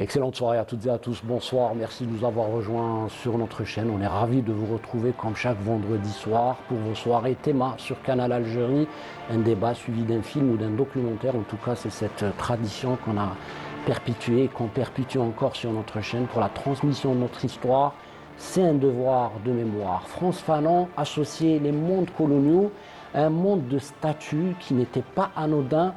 Excellente soirée à toutes et à tous, bonsoir, merci de nous avoir rejoints sur notre chaîne. On est ravis de vous retrouver comme chaque vendredi soir pour vos soirées Théma sur Canal Algérie. Un débat suivi d'un film ou d'un documentaire, en tout cas c'est cette tradition qu'on a perpétuée et qu'on perpétue encore sur notre chaîne pour la transmission de notre histoire. C'est un devoir de mémoire. Frantz Fanon associait les mondes coloniaux à un monde de statuts qui n'était pas anodin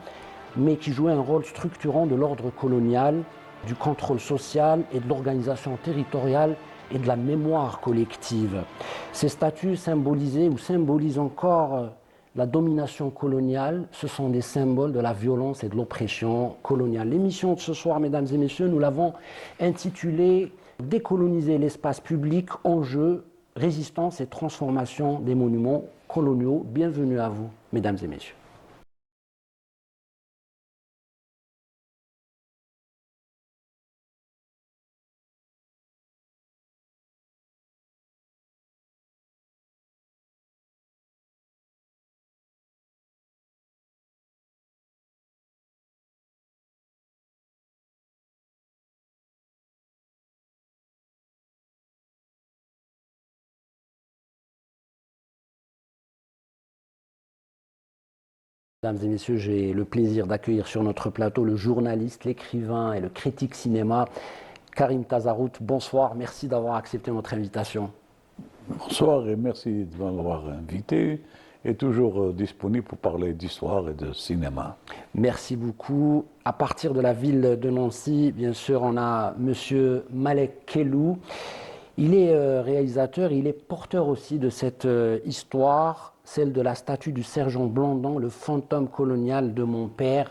mais qui jouait un rôle structurant de l'ordre colonial, du contrôle social et de l'organisation territoriale et de la mémoire collective. Ces statuts symbolisaient ou symbolisent encore la domination coloniale. Ce sont des symboles de la violence et de l'oppression coloniale. L'émission de ce soir, mesdames et messieurs, nous l'avons intitulée « Décoloniser l'espace public, enjeux, résistance et transformation des monuments coloniaux ». Bienvenue à vous, mesdames et messieurs. Mesdames et messieurs, j'ai le plaisir d'accueillir sur notre plateau le journaliste, l'écrivain et le critique cinéma Karim Tazarout. Bonsoir, merci d'avoir accepté notre invitation. Bonsoir et merci de m'avoir invité et toujours disponible pour parler d'histoire et de cinéma. Merci beaucoup. À partir de la ville de Nancy, bien sûr, on a monsieur Malek Kellou. Il est réalisateur, il est porteur aussi de cette histoire, celle de la statue du sergent Blandan, le fantôme colonial de mon père.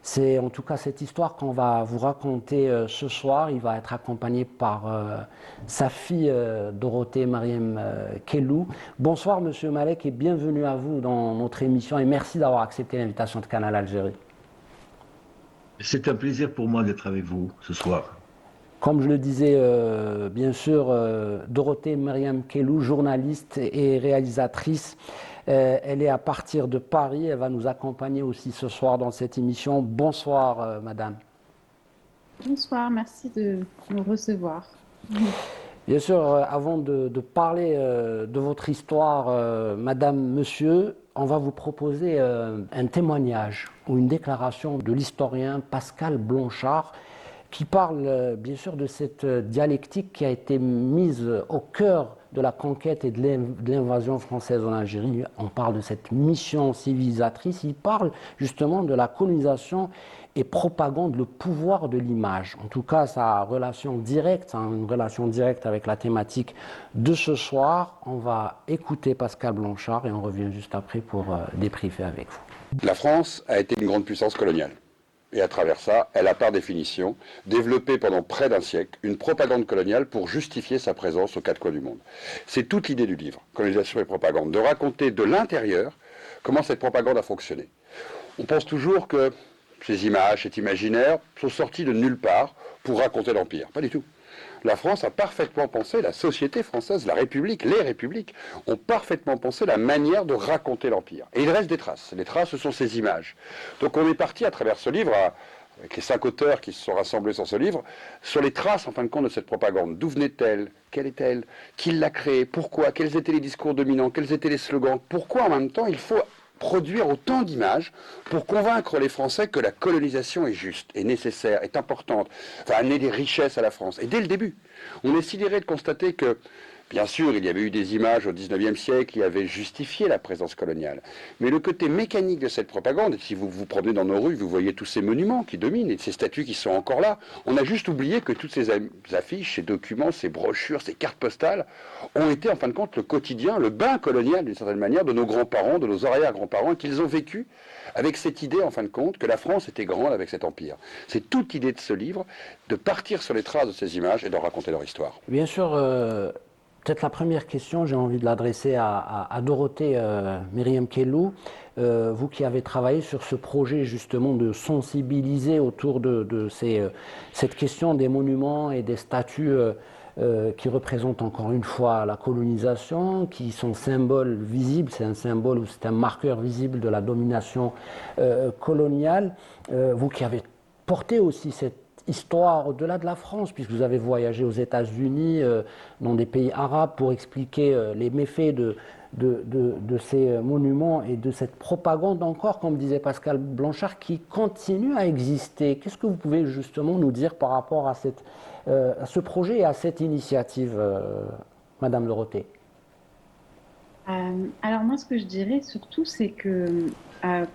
C'est en tout cas cette histoire qu'on va vous raconter ce soir. Il va être accompagné par sa fille Dorothée Mariam Kellou. Bonsoir monsieur Malek et bienvenue à vous dans notre émission et merci d'avoir accepté l'invitation de Canal Algérie. C'est un plaisir pour moi d'être avec vous ce soir. Comme je le disais, bien sûr, Dorothée Mariam Kellou, journaliste et réalisatrice, elle est à partir de Paris. Elle va nous accompagner aussi ce soir dans cette émission. Bonsoir, madame. Bonsoir, merci de nous recevoir. Bien sûr, avant de parler de votre histoire, madame, monsieur, on va vous proposer un témoignage ou une déclaration de l'historien Pascal Blanchard, qui parle bien sûr de cette dialectique qui a été mise au cœur de la conquête et de l'invasion française en Algérie. On parle de cette mission civilisatrice, il parle justement de la colonisation et propagande le pouvoir de l'image. En tout cas, sa relation directe, une relation directe avec la thématique de ce soir. On va écouter Pascal Blanchard et on revient juste après pour débriefer avec vous. La France a été une grande puissance coloniale. Et à travers ça, elle a par définition développé pendant près d'un siècle une propagande coloniale pour justifier sa présence aux quatre coins du monde. C'est toute l'idée du livre, Colonisation et propagande, de raconter de l'intérieur comment cette propagande a fonctionné. On pense toujours que ces images, cet imaginaire sont sortis de nulle part pour raconter l'Empire. Pas du tout. La France a parfaitement pensé, la société française, la République, les républiques ont parfaitement pensé la manière de raconter l'Empire. Et il reste des traces. Les traces, ce sont ces images. Donc on est parti à travers ce livre, avec les 5 auteurs qui se sont rassemblés sur ce livre, sur les traces, en fin de compte, de cette propagande. D'où venait-elle? Quelle est-elle? Qui l'a créée? Pourquoi? Quels étaient les discours dominants? Quels étaient les slogans? Pourquoi en même temps il faut produire autant d'images pour convaincre les Français que la colonisation est juste, est nécessaire, est importante, va amener des richesses à la France. Et dès le début, on est sidéré de constater que, bien sûr, il y avait eu des images au XIXe siècle qui avaient justifié la présence coloniale. Mais le côté mécanique de cette propagande, et si vous vous promenez dans nos rues, vous voyez tous ces monuments qui dominent et ces statues qui sont encore là. On a juste oublié que toutes ces affiches, ces documents, ces brochures, ces cartes postales ont été en fin de compte le quotidien, le bain colonial d'une certaine manière de nos grands-parents, de nos arrière-grands-parents, et qu'ils ont vécu avec cette idée en fin de compte que la France était grande avec cet empire. C'est toute l'idée de ce livre, de partir sur les traces de ces images et de raconter leur histoire. Bien sûr, peut-être la première question, j'ai envie de l'adresser à Dorothée Mariam Kellou. Vous qui avez travaillé sur ce projet justement de sensibiliser autour de cette question des monuments et des statues qui représentent encore une fois la colonisation, qui sont symboles visibles, c'est un symbole ou c'est un marqueur visible de la domination coloniale. Vous qui avez porté aussi cette histoire au-delà de la France, puisque vous avez voyagé aux États-Unis, dans des pays arabes, pour expliquer les méfaits de ces monuments et de cette propagande encore, comme disait Pascal Blanchard, qui continue à exister. Qu'est-ce que vous pouvez justement nous dire par rapport à ce projet et à cette initiative, Madame Dorothée? Alors moi, ce que je dirais surtout, c'est que euh,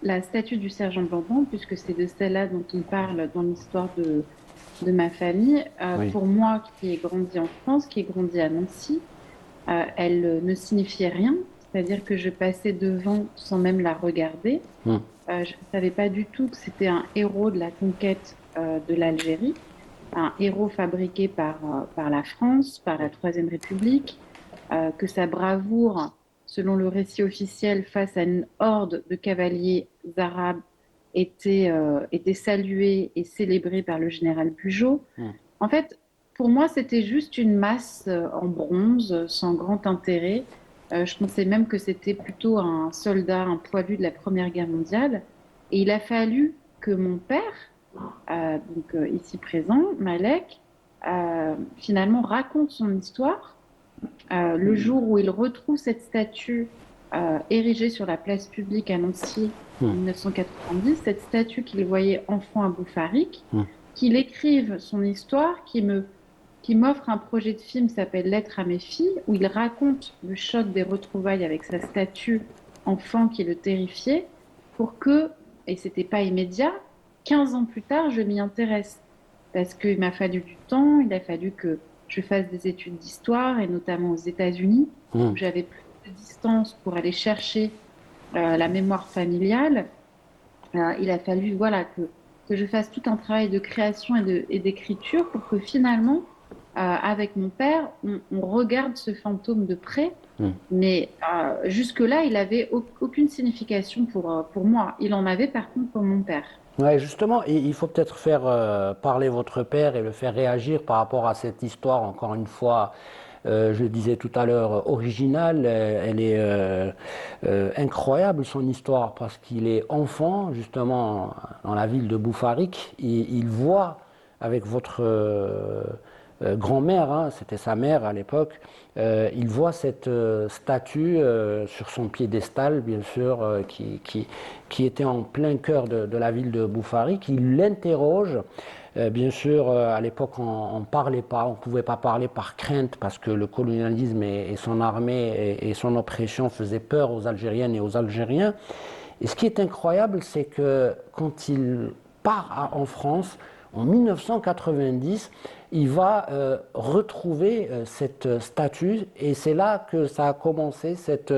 la statue du sergent Blanc, puisque c'est de celle-là dont on parle dans l'histoire de ma famille, Oui. pour moi qui ai grandi en France, qui ai grandi à Nancy, elle ne signifiait rien, c'est-à-dire que je passais devant sans même la regarder. Hum, Je ne savais pas du tout que c'était un héros de la conquête de l'Algérie, un héros fabriqué par la France, par la Troisième République, que sa bravoure, selon le récit officiel, face à une horde de cavaliers arabes, était saluée et célébrée par le général Bugeaud. hum, En fait, pour moi, c'était juste une masse en bronze, sans grand intérêt. Je pensais même que c'était plutôt un soldat, un poilu de la Première Guerre mondiale. Et il a fallu que mon père, ici présent, Malek, finalement raconte son histoire. Le jour où il retrouve cette statue érigée sur la place publique à Nancy en hum, 1990, cette statue qu'il voyait enfant à Boufarik, hum. qu'il écrive son histoire, qui m'offre un projet de film qui s'appelle Lettre à mes filles, où il raconte le choc des retrouvailles avec sa statue enfant qui le terrifiait, pour que, et c'était pas immédiat, 15 ans plus tard, je m'y intéresse. Parce qu'il m'a fallu du temps, il a fallu que je fasse des études d'histoire, et notamment aux États-Unis, où Hum. j'avais plus de distance pour aller chercher la mémoire familiale. Il a fallu voilà, que je fasse tout un travail de création et d'écriture pour que finalement, avec mon père, on regarde ce fantôme de près. Mm. Mais jusque-là, il n'avait aucune signification pour moi. Il en avait par contre pour mon père. Ouais, justement, il faut peut-être faire parler votre père et le faire réagir par rapport à cette histoire, encore une fois, je le disais tout à l'heure, originale. Elle est incroyable, son histoire, parce qu'il est enfant, justement, dans la ville de Boufarik. Il voit avec votre grand-mère, hein, c'était sa mère à l'époque, il voit cette statue sur son piédestal, bien sûr, qui était en plein cœur de la ville de Boufarik. Il l'interroge. Bien sûr, à l'époque, on ne parlait pas, on ne pouvait pas parler par crainte parce que le colonialisme et son armée et son oppression faisaient peur aux Algériennes et aux Algériens. Et ce qui est incroyable, c'est que quand il part en France, en 1990, il va retrouver cette statue et c'est là que ça a commencé, cette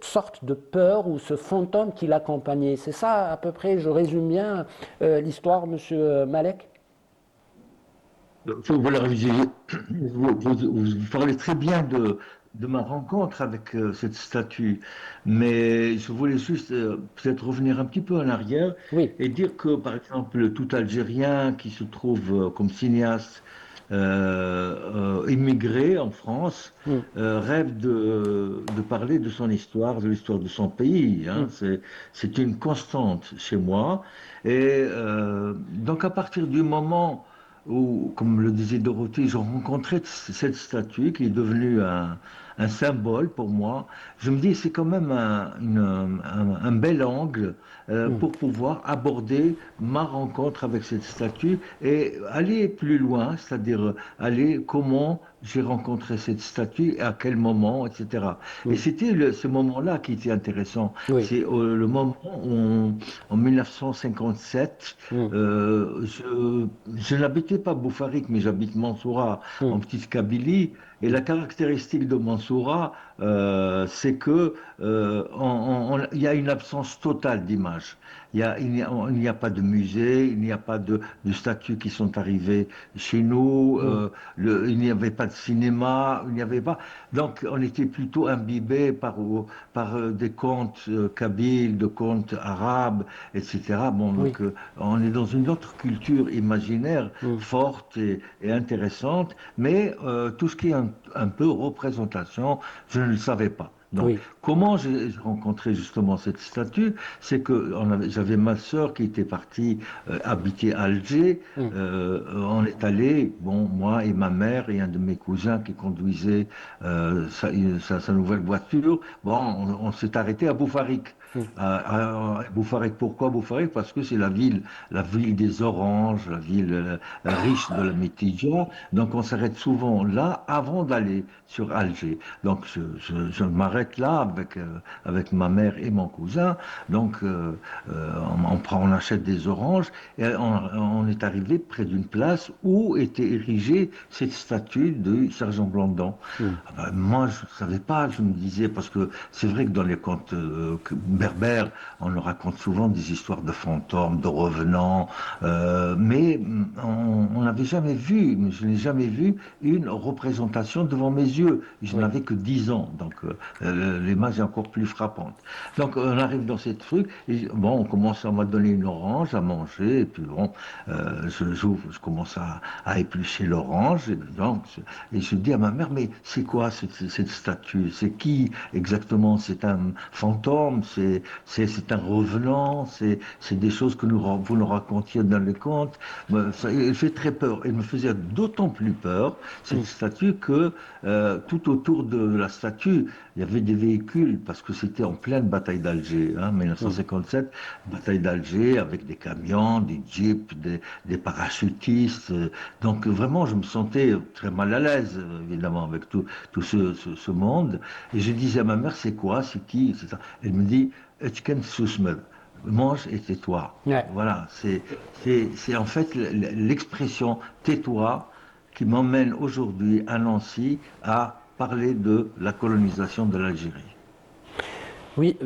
sorte de peur ou ce fantôme qui l'accompagnait. C'est ça à peu près, je résume bien l'histoire, monsieur Malek? Voilà, vous parlez très bien de ma rencontre avec cette statue, mais je voulais juste peut-être revenir un petit peu en arrière Oui. et dire que, par exemple, tout Algérien qui se trouve comme cinéaste immigré en France Mm. rêve de parler de son histoire, de l'histoire de son pays. Hein. Mm. C'est une constante chez moi. Et donc, à partir du moment où, comme le disait Dorothée, j'ai rencontré cette statue qui est devenue un symbole pour moi. Je me dis, c'est quand même un bel angle Mm. pour pouvoir aborder ma rencontre avec cette statue et aller plus loin, c'est-à-dire aller comment j'ai rencontré cette statue, et à quel moment, etc. Et Mm. c'était ce moment-là qui était intéressant. Oui. C'est le moment où, en 1957, Mm. je n'habitais pas Boufarik, mais j'habite Mansoura, en Mm. petite Kabylie. Et la caractéristique de Mansoura, c'est que il y a une absence totale d'images. Il n'y a pas de musée, il n'y a pas de statues qui sont arrivées chez nous, Mm. il n'y avait pas de cinéma, il n'y avait pas. Donc on était plutôt imbibé par des contes kabyles, de contes arabes, etc. Bon, Oui. donc on est dans une autre culture imaginaire Mm. forte et intéressante, mais tout ce qui est un peu représentation, je ne le savais pas. Donc, Oui. comment j'ai rencontré justement cette statue? C'est que j'avais ma sœur qui était partie habiter à Alger. Mm. On est allé, bon, moi et ma mère et un de mes cousins qui conduisait sa nouvelle voiture. Bon, on s'est arrêté à Boufarik. Mm. Boufarik, pourquoi Boufarik? Parce que c'est la ville des oranges, la ville riche de la Métidja. Donc on s'arrête souvent là avant d'aller sur Alger. Donc je m'arrête là avec ma mère et mon cousin. Donc on achète des oranges et on est arrivé près d'une place où était érigée cette statue de Sergent Blandan. Mm. Ah ben, moi, je ne savais pas, je me disais, parce que c'est vrai que dans les contes berbères, on nous raconte souvent des histoires de fantômes, de revenants, mais on n'avait jamais vu, je n'ai jamais vu une représentation devant mes yeux. Je Oui. n'avais que 10 ans, donc l'image est encore plus frappante. Donc on arrive dans ces trucs, et bon, on commence à me donner une orange à manger, et puis bon, je commence à éplucher l'orange, et je dis à ma mère, mais c'est quoi cette statue? C'est qui exactement? C'est un fantôme? C'est un revenant? C'est des choses que vous nous racontiez dans les contes? Elle fait très peur. Elle me faisait d'autant plus peur, cette Mm. statue, que tout autour de la statue, il y avait des véhicules, parce que c'était en pleine bataille d'Alger, hein, Mm. 1957, bataille d'Alger, avec des camions, des jeeps, des parachutistes. Donc vraiment, je me sentais très mal à l'aise, évidemment, avec tout ce monde. Et je disais à ma mère, c'est quoi, c'est qui, c'est ça. Elle me dit, Etken Sousmer, mange et tais-toi. Ouais. Voilà, c'est en fait l'expression tais-toi qui m'emmène aujourd'hui à Nancy à parler de la colonisation de l'Algérie. Oui,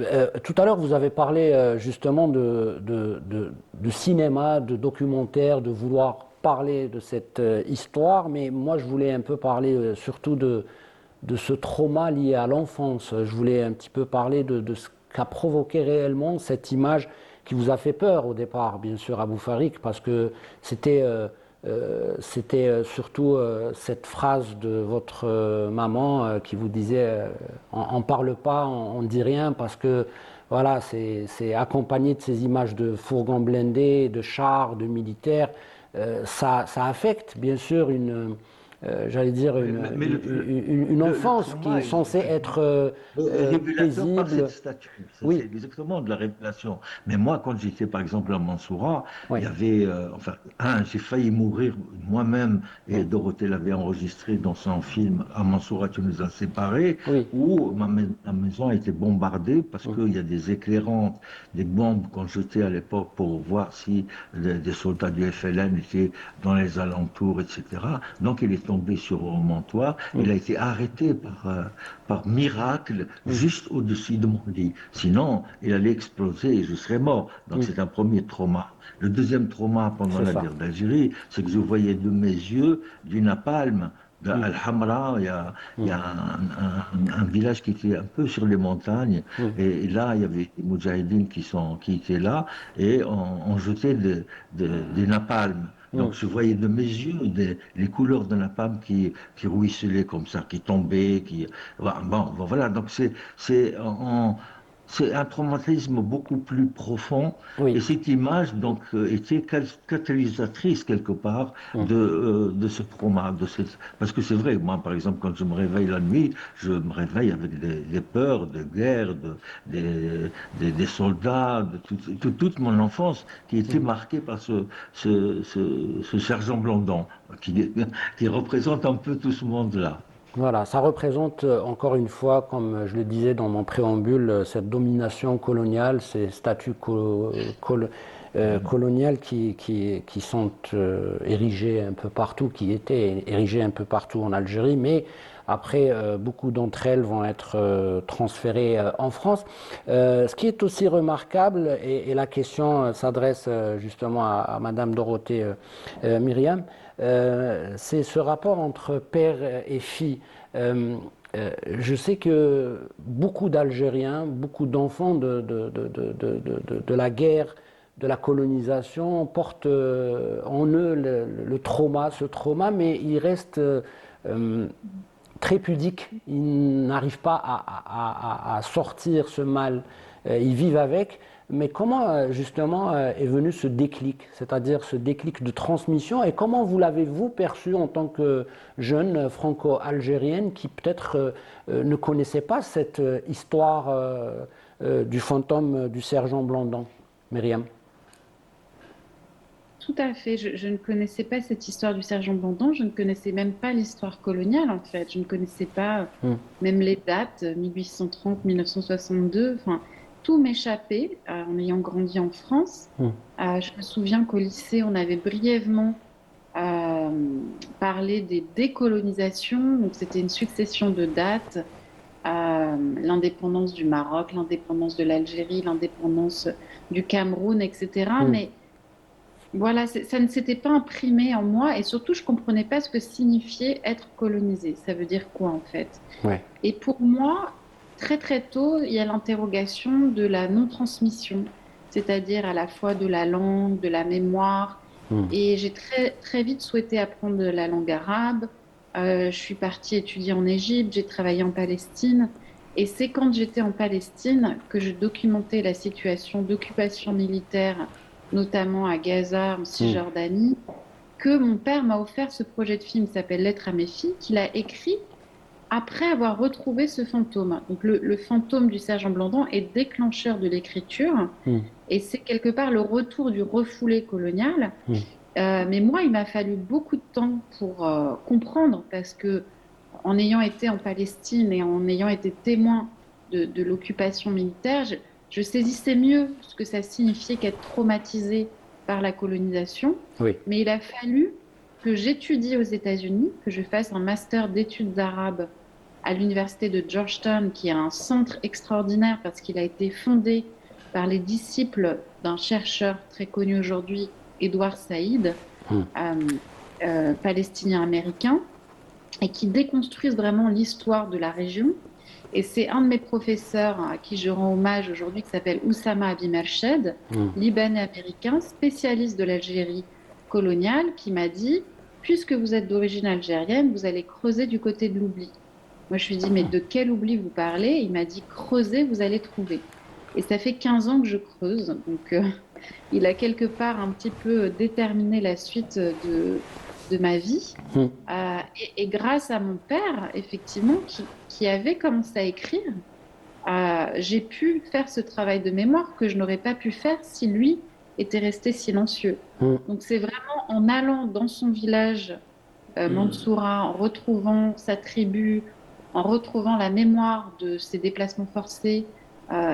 tout à l'heure vous avez parlé justement de cinéma, de documentaire, de vouloir parler de cette histoire, mais moi je voulais un peu parler surtout de ce trauma lié à l'enfance. Je voulais un petit peu parler de ce qu'a provoqué réellement cette image qui vous a fait peur au départ, bien sûr, à Boufarik, parce que c'était surtout cette phrase de votre maman qui vous disait on parle pas, on dit rien, parce que voilà, c'est accompagné de ces images de fourgons blindés, de chars, de militaires. Ça affecte bien sûr j'allais dire Mais une le enfance qui trauma est est censée être révélateur par cette paisible. statue. Ça, c'est Oui, exactement de la révélation. Mais moi, quand j'étais par exemple à Mansoura, oui, il y avait, enfin, j'ai failli mourir moi-même, et oui, Dorothée l'avait enregistré dans son film À Mansoura, tu nous as séparés, oui, où ma maison a été bombardée parce mm, qu'il y a des éclairantes, des bombes qu'on jetait à l'époque pour voir si des soldats du FLN étaient dans les alentours, etc. Donc il est tombé sur mon toit, mm, il a été arrêté par miracle mm, juste au-dessus de mon lit. Sinon, il allait exploser et je serais mort. Donc mm, c'est un premier trauma. Le deuxième trauma pendant c'est la ça. guerre d'Algérie, c'est que je voyais de mes yeux du napalm. De Mm, Al-Hamra, il y mm, a un village qui était un peu sur les montagnes, mm, et là, il y avait des moudjahidines qui étaient là, et on jetait des napalms. Donc mm. je voyais de mes yeux les couleurs de napalm qui ruisselaient comme ça, qui tombaient, bon, voilà, donc c'est un traumatisme beaucoup plus profond, et Oui, cette image donc était catalysatrice quelque part mm, de ce trauma, parce que c'est vrai, moi par exemple quand je me réveille la nuit, je me réveille avec des peurs de guerre, des soldats, toute mon enfance qui était mm. marquée par ce sergent Blandan qui représente un peu tout ce monde-là. Voilà, ça représente encore une fois, comme je le disais dans mon préambule, cette domination coloniale, ces statuts coloniales qui sont érigés un peu partout, qui étaient érigés un peu partout en Algérie, mais après, beaucoup d'entre elles vont être transférées en France. Ce qui est aussi remarquable, et la question s'adresse justement à Madame Dorothée Myriam, c'est ce rapport entre père et fille. Euh, je sais que beaucoup d'Algériens, beaucoup d'enfants de la guerre, de la colonisation, portent en eux le trauma, ce trauma, mais ils restent très pudiques, ils n'arrivent pas à sortir ce mal, ils vivent avec. Mais comment justement est venu ce déclic, c'est-à-dire ce déclic de transmission, et comment vous l'avez-vous perçu en tant que jeune franco-algérienne qui peut-être ne connaissait pas cette histoire du fantôme du sergent Blandan, Myriam? Tout à fait. Je ne connaissais pas cette histoire du sergent Blandan. Je ne connaissais même pas l'histoire coloniale, en fait. Je ne connaissais pas même les dates, 1830, 1962. Enfin, tout m'échappait en ayant grandi en France. Je me souviens qu'au lycée, on avait brièvement parlé des décolonisations. Donc, c'était une succession de dates. L'indépendance du Maroc, l'indépendance de l'Algérie, l'indépendance du Cameroun, etc. Mais voilà, ça ne s'était pas imprimé en moi et surtout, je ne comprenais pas ce que signifiait être colonisé. Ça veut dire quoi en fait? Ouais. Et pour moi, très très tôt, il y a l'interrogation de la non-transmission, c'est-à-dire à la fois de la langue, de la mémoire. Et j'ai très très vite souhaité apprendre la langue arabe. Je suis partie étudier en Égypte, j'ai travaillé en Palestine. Et c'est quand j'étais en Palestine que je documentais la situation d'occupation militaire, notamment à Gaza, en Cisjordanie, que mon père m'a offert ce projet de film qui s'appelle Lettre à mes filles, qu'il a écrit après avoir retrouvé ce fantôme. Donc le fantôme du sergent Blandan est déclencheur de l'écriture, et c'est quelque part le retour du refoulé colonial. Mais moi, il m'a fallu beaucoup de temps pour comprendre, parce que en ayant été en Palestine et en ayant été témoin de l'occupation militaire, je saisissais mieux ce que ça signifiait qu'être traumatisé par la colonisation. Oui. Mais il a fallu que j'étudie aux États-Unis, que je fasse un master d'études arabes à l'université de Georgetown, qui est un centre extraordinaire parce qu'il a été fondé par les disciples d'un chercheur très connu aujourd'hui, Edward Said, palestinien-américain, et qui déconstruisent vraiment l'histoire de la région. Et c'est un de mes professeurs à qui je rends hommage aujourd'hui, qui s'appelle Oussama Abimershed, libanais-américain, spécialiste de l'Algérie coloniale, qui m'a dit, puisque vous êtes d'origine algérienne, vous allez creuser du côté de l'oubli. Moi, je lui ai dit, mais de quel oubli vous parlez? Il m'a dit, creusez, vous allez trouver. Et ça fait 15 ans que je creuse, donc il a quelque part un petit peu déterminé la suite de ma vie. Et grâce à mon père, effectivement, qui avait commencé à écrire, j'ai pu faire ce travail de mémoire que je n'aurais pas pu faire si lui était resté silencieux. Donc c'est vraiment en allant dans son village, Mansoura, en retrouvant sa tribu, en retrouvant la mémoire de ses déplacements forcés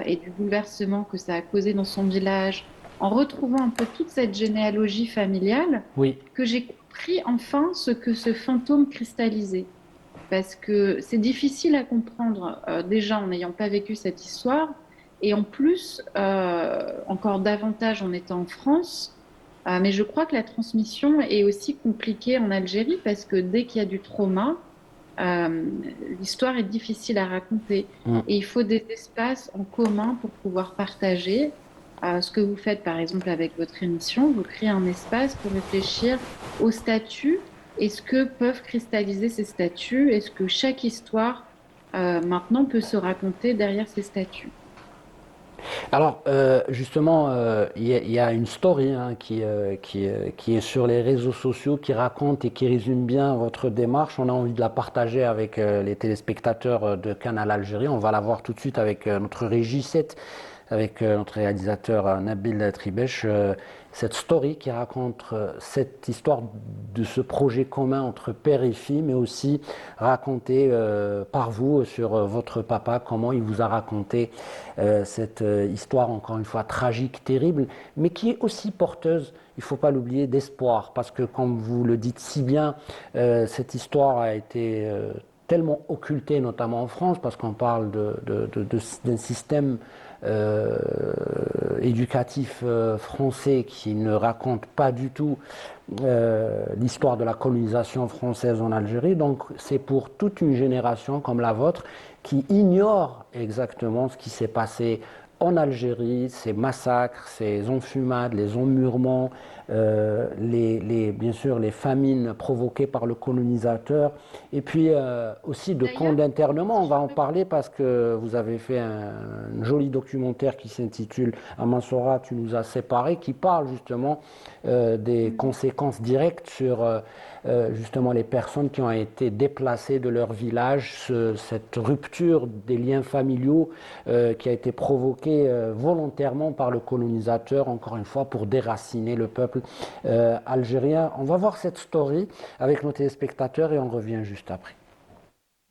et du bouleversement que ça a causé dans son village, en retrouvant un peu toute cette généalogie familiale, que j'ai compris enfin ce que ce fantôme cristallisait. Parce que c'est difficile à comprendre, déjà en n'ayant pas vécu cette histoire, et en plus, encore davantage en étant en France. Mais je crois que la transmission est aussi compliquée en Algérie, parce que dès qu'il y a du trauma, l'histoire est difficile à raconter. Et il faut des espaces en commun pour pouvoir partager. Ce que vous faites par exemple avec votre émission, vous créez un espace pour réfléchir aux statuts et ce que peuvent cristalliser ces statuts, et ce que chaque histoire maintenant peut se raconter derrière ces statuts. Alors, justement, il y a une story qui est sur les réseaux sociaux, qui raconte et qui résume bien votre démarche. On a envie de la partager avec les téléspectateurs de Canal Algérie. On va la voir tout de suite avec notre régie 7, avec notre réalisateur Nabil Tribesh. Cette story qui raconte cette histoire de ce projet commun entre père et fille, mais aussi racontée par vous sur votre papa, comment il vous a raconté cette histoire, encore une fois tragique, terrible, mais qui est aussi porteuse, il ne faut pas l'oublier, d'espoir, parce que comme vous le dites si bien, cette histoire a été tellement occultée, notamment en France, parce qu'on parle d'un système éducatif français qui ne raconte pas du tout l'histoire de la colonisation française en Algérie. Donc c'est pour toute une génération comme la vôtre qui ignore exactement ce qui s'est passé en Algérie, ces massacres, ces enfumades, les emmurements, bien sûr les famines provoquées par le colonisateur, et puis aussi de camps d'internement. On va en parler parce que vous avez fait un joli documentaire qui s'intitule Amansora, tu nous as séparés, qui parle justement des conséquences directes sur justement les personnes qui ont été déplacées de leur village, cette rupture des liens familiaux qui a été provoquée volontairement par le colonisateur, encore une fois, pour déraciner le peuple algérien. On va voir cette story avec nos téléspectateurs et on revient juste après.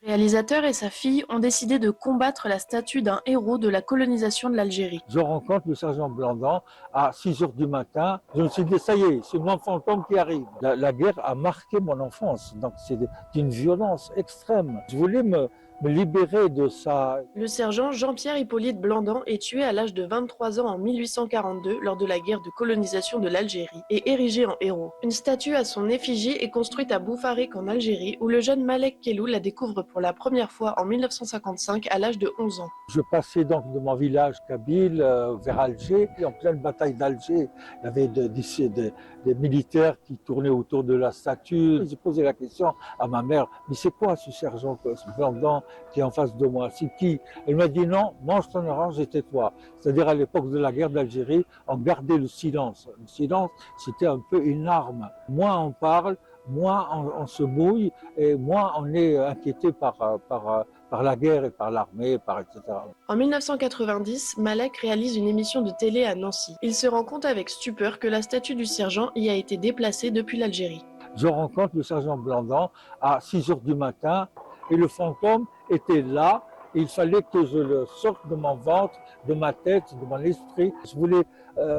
Le réalisateur et sa fille ont décidé de combattre la statue d'un héros de la colonisation de l'Algérie. Je rencontre le sergent Blandan à 6 heures du matin. Je me suis dit, ça y est, c'est mon fantôme qui arrive. La guerre a marqué mon enfance, donc c'est d'une violence extrême. Je voulais me libérer de ça. Le sergent Jean-Pierre Hippolyte Blandan est tué à l'âge de 23 ans en 1842 lors de la guerre de colonisation de l'Algérie et érigé en héros. Une statue à son effigie est construite à Boufarik en Algérie où le jeune Malek Kellou la découvre pour la première fois en 1955 à l'âge de 11 ans. Je passais donc de mon village kabyle vers Alger. Et en pleine bataille d'Alger, il y avait des militaires qui tournaient autour de la statue. J'ai posé la question à ma mère, mais c'est quoi ce sergent Blandan qui est en face de moi, c'est qui? Elle m'a dit non, mange ton orange et tais-toi. C'est-à-dire à l'époque de la guerre d'Algérie, on gardait le silence. Le silence, c'était un peu une arme. Moins on parle, moins on se mouille et moins on est inquiété par la guerre et par l'armée, etc. En 1990, Malek réalise une émission de télé à Nancy. Il se rend compte avec stupeur que la statue du sergent y a été déplacée depuis l'Algérie. Je rencontre le sergent Blandan à 6 heures du matin et le fantôme était là. Il fallait que je le sorte de mon ventre, de ma tête, de mon esprit. Je voulais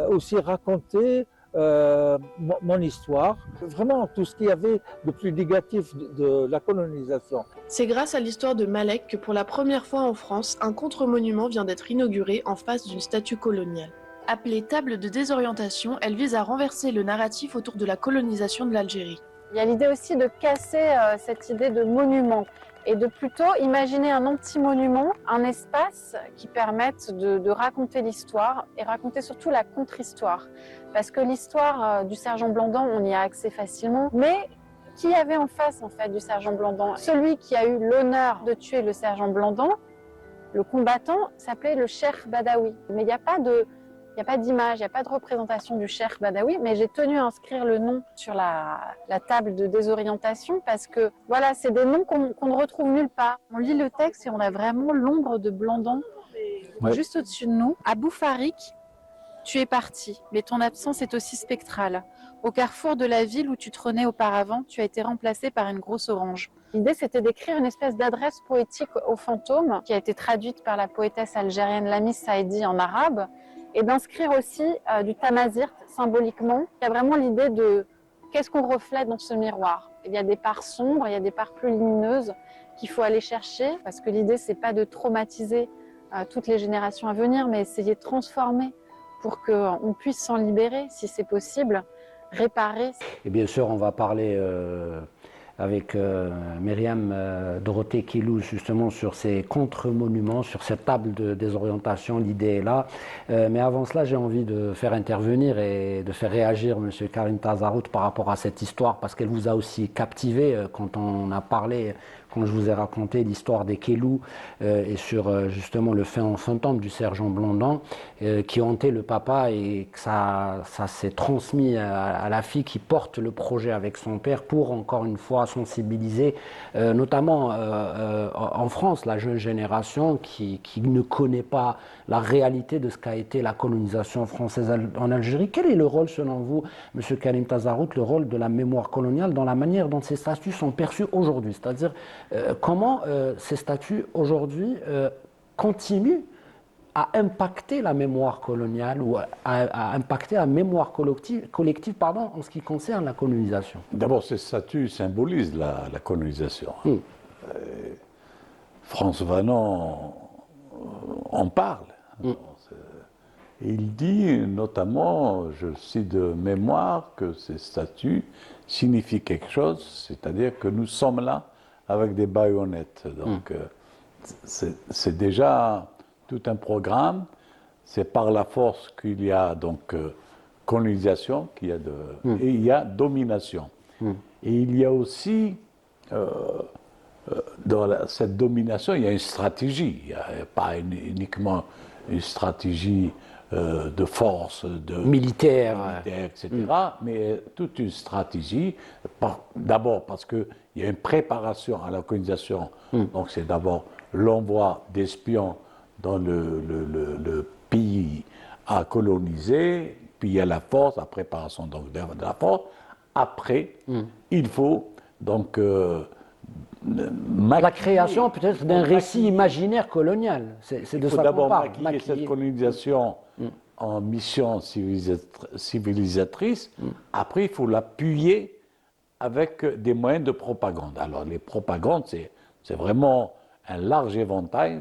aussi raconter mon histoire, vraiment tout ce qu'il y avait de plus négatif de la colonisation. C'est grâce à l'histoire de Malek que pour la première fois en France, un contre-monument vient d'être inauguré en face d'une statue coloniale. Appelée table de désorientation, elle vise à renverser le narratif autour de la colonisation de l'Algérie. Il y a l'idée aussi de casser cette idée de monument et de plutôt imaginer un anti-monument, un espace qui permette de raconter l'histoire et raconter surtout la contre-histoire. Parce que l'histoire du sergent Blandan, on y a accès facilement, mais qui avait en face en fait du sergent Blandan? Celui qui a eu l'honneur de tuer le sergent Blandan, le combattant, s'appelait le Cheikh Badawi. Mais il n'y a pas d'image, il n'y a pas de représentation du Cheikh Badawi, mais j'ai tenu à inscrire le nom sur la table de désorientation parce que voilà, c'est des noms qu'on ne retrouve nulle part. On lit le texte et on a vraiment l'ombre de Blandan juste au-dessus de nous. À Boufarik, tu es parti, mais ton absence est aussi spectrale. Au carrefour de la ville où tu trônais auparavant, tu as été remplacé par une grosse orange. L'idée, c'était d'écrire une espèce d'adresse poétique au fantôme qui a été traduite par la poétesse algérienne Lamis Saïdi en arabe et d'inscrire aussi du tamazirt symboliquement. Il y a vraiment l'idée de qu'est-ce qu'on reflète dans ce miroir. Il y a des parts sombres, il y a des parts plus lumineuses qu'il faut aller chercher parce que l'idée, c'est pas de traumatiser toutes les générations à venir, mais essayer de transformer pour qu'on puisse s'en libérer, si c'est possible, réparer. Et bien sûr, on va parler avec Myriam Dorothée Kellou justement sur ces contre-monuments, sur cette table de désorientation, l'idée est là. Mais avant cela, j'ai envie de faire intervenir et de faire réagir M. Karim Tazarout par rapport à cette histoire, parce qu'elle vous a aussi captivé quand on a parlé, quand je vous ai raconté l'histoire des Kellou et sur justement le fantôme du sergent Blandan qui hantait le papa et que ça s'est transmis à la fille qui porte le projet avec son père pour encore une fois sensibiliser notamment en France la jeune génération qui ne connaît pas la réalité de ce qu'a été la colonisation française en Algérie. Quel est le rôle selon vous, M. Karim Tazarout, le rôle de la mémoire coloniale dans la manière dont ces statuts sont perçus aujourd'hui? C'est-à-dire comment ces statuts aujourd'hui continuent à impacter la mémoire coloniale ou à impacter la mémoire collective en ce qui concerne la colonisation? D'abord, ces statuts symbolisent la colonisation. Frantz Fanon en parle. Il dit notamment, je cite de mémoire, que ces statuts signifient quelque chose, c'est-à-dire que nous sommes là avec des baïonnettes. Donc c'est déjà tout un programme, c'est par la force qu'il y a donc colonisation, et il y a domination. Et il y a aussi, dans cette domination, il y a une stratégie. Il n'y a pas uniquement une stratégie de force, Militaire. etc., mais toute une stratégie. D'abord parce qu'il y a une préparation à la colonisation. Donc c'est d'abord l'envoi d'espions dans le pays à coloniser, puis il y a la force, la préparation donc de la force. Après, il faut donc La création peut-être d'un récit imaginaire colonial. C'est de il faut ça qu'on d'abord parle. maquiller cette colonisation en mission civilisatrice. Après, il faut l'appuyer avec des moyens de propagande. Alors, les propagandes, c'est vraiment un large éventail.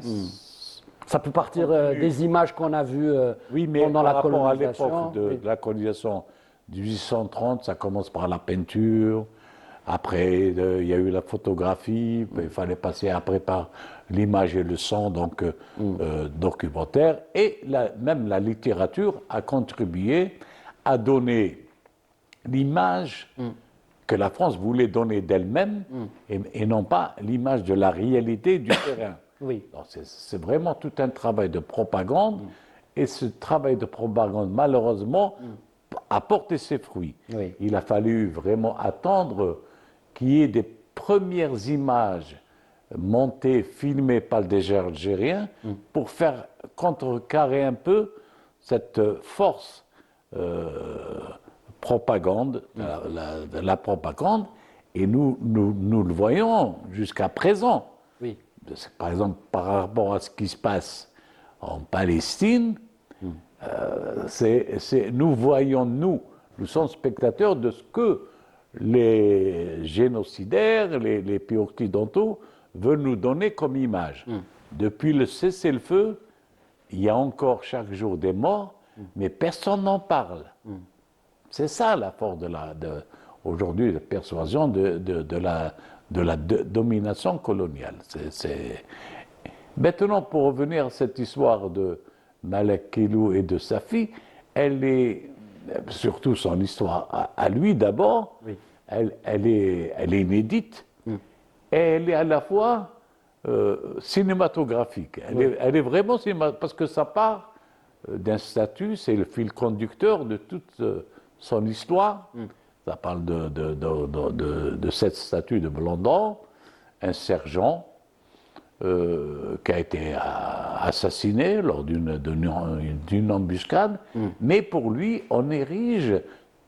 Ça peut partir des images qu'on a vues Oui, mais pendant par la rapport à colonisation. l'époque de la colonisation de 1830, ça commence par la peinture. Après, il y a eu la photographie. Il fallait passer après par l'image et le son, donc documentaire. Et même la littérature a contribué à donner l'image que la France voulait donner d'elle-même et non pas l'image de la réalité du terrain. Oui. C'est vraiment tout un travail de propagande et ce travail de propagande, malheureusement, a porté ses fruits. Oui. Il a fallu vraiment attendre qu'il y ait des premières images montées, filmées par des Algériens pour faire contrecarrer un peu cette force propagande, de la propagande. Et nous le voyons jusqu'à présent. Oui. Par exemple, par rapport à ce qui se passe en Palestine, nous voyons, nous sommes spectateurs de ce que les génocidaires, les pays occidentaux veulent nous donner comme image. Depuis le cessez-le-feu, il y a encore chaque jour des morts, mais personne n'en parle. C'est ça la force aujourd'hui de persuasion de la domination coloniale. Maintenant, pour revenir à cette histoire de Malek Kelou et de sa fille, elle est, surtout son histoire à lui d'abord, elle est inédite, et elle est à la fois cinématographique. Elle est vraiment cinématographique, parce que ça part d'un statut, c'est le fil conducteur de toute son histoire. Ça parle de cette statue de Blandan, un sergent qui a été assassiné lors d'une embuscade, mais pour lui, on érige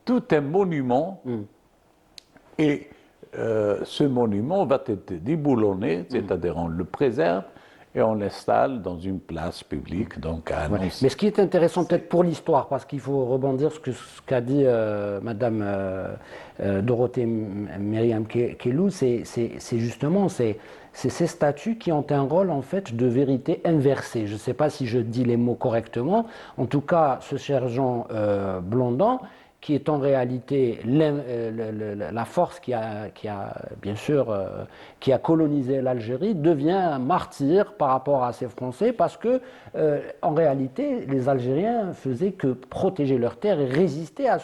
tout un monument, et ce monument va être déboulonné, c'est-à-dire on le préserve, et on l'installe dans une place publique, donc à Nancy. Mais ce qui est intéressant peut-être pour l'histoire, parce qu'il faut rebondir sur ce qu'a dit Madame Dorothée Myriam Kelou, c'est justement ces statues qui ont un rôle en fait de vérité inversée. Je ne sais pas si je dis les mots correctement. En tout cas, ce sergent Blondin, qui est en réalité la force qui a bien sûr qui a colonisé l'Algérie, devient un martyr par rapport à ces Français, parce que en réalité les Algériens faisaient que protéger leurs terres et résister à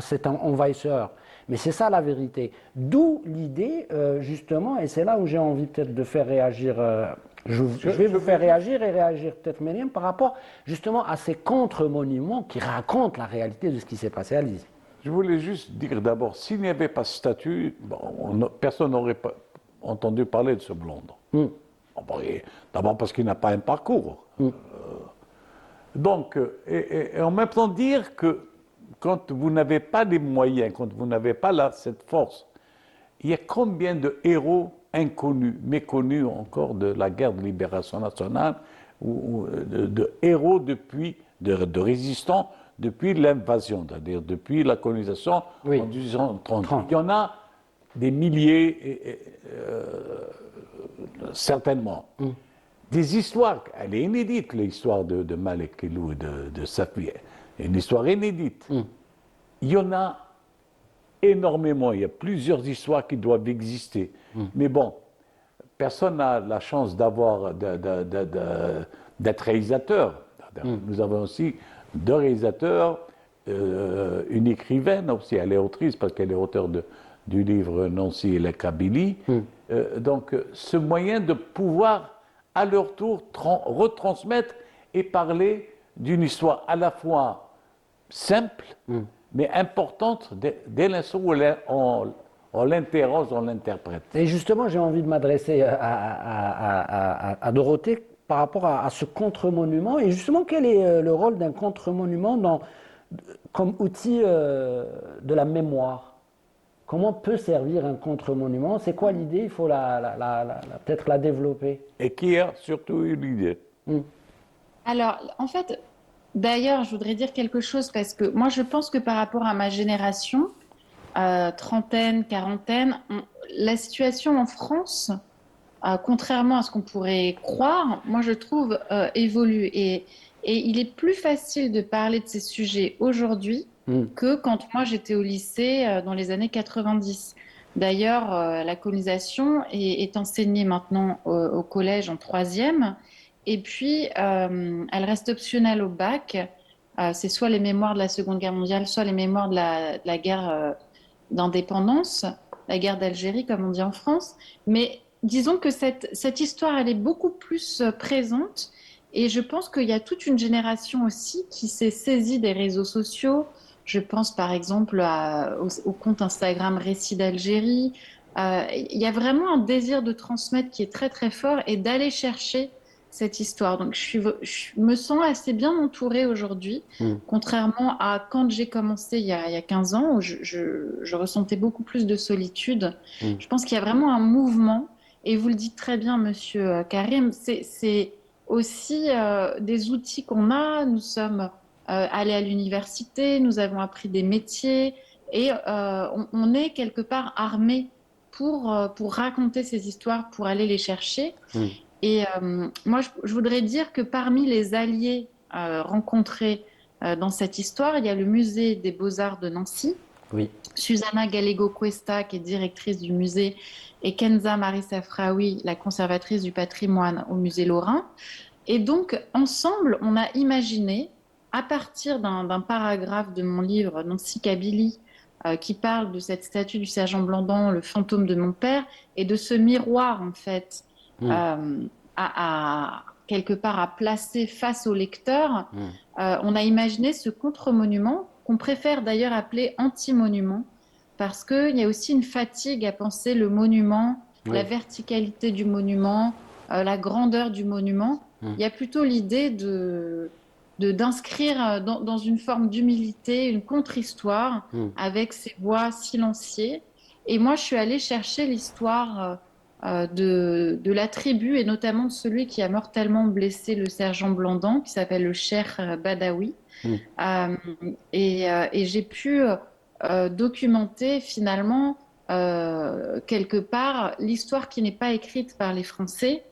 cet envahisseur. Mais c'est ça la vérité. D'où l'idée justement, et c'est là où j'ai envie peut-être de faire réagir. Je vais vous faire réagir et réagir peut-être Myriam par rapport justement à ces contre-monuments qui racontent la réalité de ce qui s'est passé à Lise. Je voulais juste dire d'abord, s'il n'y avait pas ce statut, personne n'aurait pas entendu parler de ce Blondin. D'abord parce qu'il n'a pas un parcours. Donc, et en même temps dire que quand vous n'avez pas les moyens, quand vous n'avez pas cette force, il y a combien de héros inconnus, méconnus encore de la guerre de libération nationale, ou de héros de résistants depuis l'invasion, c'est-à-dire depuis la colonisation en 1830. Il y en a des milliers, certainement. Des histoires, elle est inédite, l'histoire de Malek Kelou et de sa fille, une histoire inédite. Il y en a énormément, il y a plusieurs histoires qui doivent exister. Mais bon, personne n'a la chance d'être réalisateur. Nous avons aussi 2 réalisateurs, une écrivaine aussi, elle est autrice parce qu'elle est auteure du livre Nancy et la Kabylie. Donc ce moyen de pouvoir à leur tour retransmettre et parler d'une histoire à la fois simple, mais importante dès l'instant où on l'interroge, on l'interprète. Et justement, j'ai envie de m'adresser à Dorothée par rapport à ce contre-monument. Et justement, quel est le rôle d'un contre-monument comme outil de la mémoire? Comment peut servir un contre-monument? C'est quoi l'idée? Il faut peut-être la développer. Et qui a surtout eu l'idée? Alors, en fait, d'ailleurs, je voudrais dire quelque chose parce que moi, je pense que par rapport à ma génération, trentaine, quarantaine, la situation en France, contrairement à ce qu'on pourrait croire, moi, je trouve, évolue. Et il est plus facile de parler de ces sujets aujourd'hui que quand moi, j'étais au lycée dans les années 90. D'ailleurs, la colonisation est enseignée maintenant au collège en 3e. Et puis, elle reste optionnelle au bac. C'est soit les mémoires de la Seconde Guerre mondiale, soit les mémoires de la guerre d'indépendance, la guerre d'Algérie, comme on dit en France. Mais disons que cette histoire, elle est beaucoup plus présente. Et je pense qu'il y a toute une génération aussi qui s'est saisie des réseaux sociaux. Je pense par exemple au compte Instagram Récits d'Algérie. Il y a vraiment un désir de transmettre qui est très très fort et d'aller chercher cette histoire. Donc je me sens assez bien entourée aujourd'hui, contrairement à quand j'ai commencé il y a 15 ans, où je ressentais beaucoup plus de solitude. Je pense qu'il y a vraiment un mouvement, et vous le dites très bien, monsieur Karim, c'est aussi des outils qu'on a. Nous sommes allés à l'université, nous avons appris des métiers, et on est quelque part armés pour raconter ces histoires, pour aller les chercher. Et moi, je voudrais dire que parmi les alliés rencontrés dans cette histoire, il y a le musée des Beaux-Arts de Nancy, Susanna Gallego Cuesta, qui est directrice du musée, et Kenza Marie Safraoui, la conservatrice du patrimoine au musée Lorrain. Et donc, ensemble, on a imaginé, à partir d'un paragraphe de mon livre Nancy Kabylie, qui parle de cette statue du sergent Blandan, le fantôme de mon père, et de ce miroir, en fait, quelque part à placer face au lecteur, on a imaginé ce contre-monument, qu'on préfère d'ailleurs appeler anti-monument, parce qu'il y a aussi une fatigue à penser le monument, la verticalité du monument, la grandeur du monument. Il y a plutôt l'idée d'inscrire dans une forme d'humilité une contre-histoire avec ses voix silenciées. Et moi, je suis allée chercher l'histoire de la tribu, et notamment de celui qui a mortellement blessé le sergent Blandan, qui s'appelle le Cheikh Badawi. Et j'ai pu documenter finalement quelque part l'histoire qui n'est pas écrite par les Français,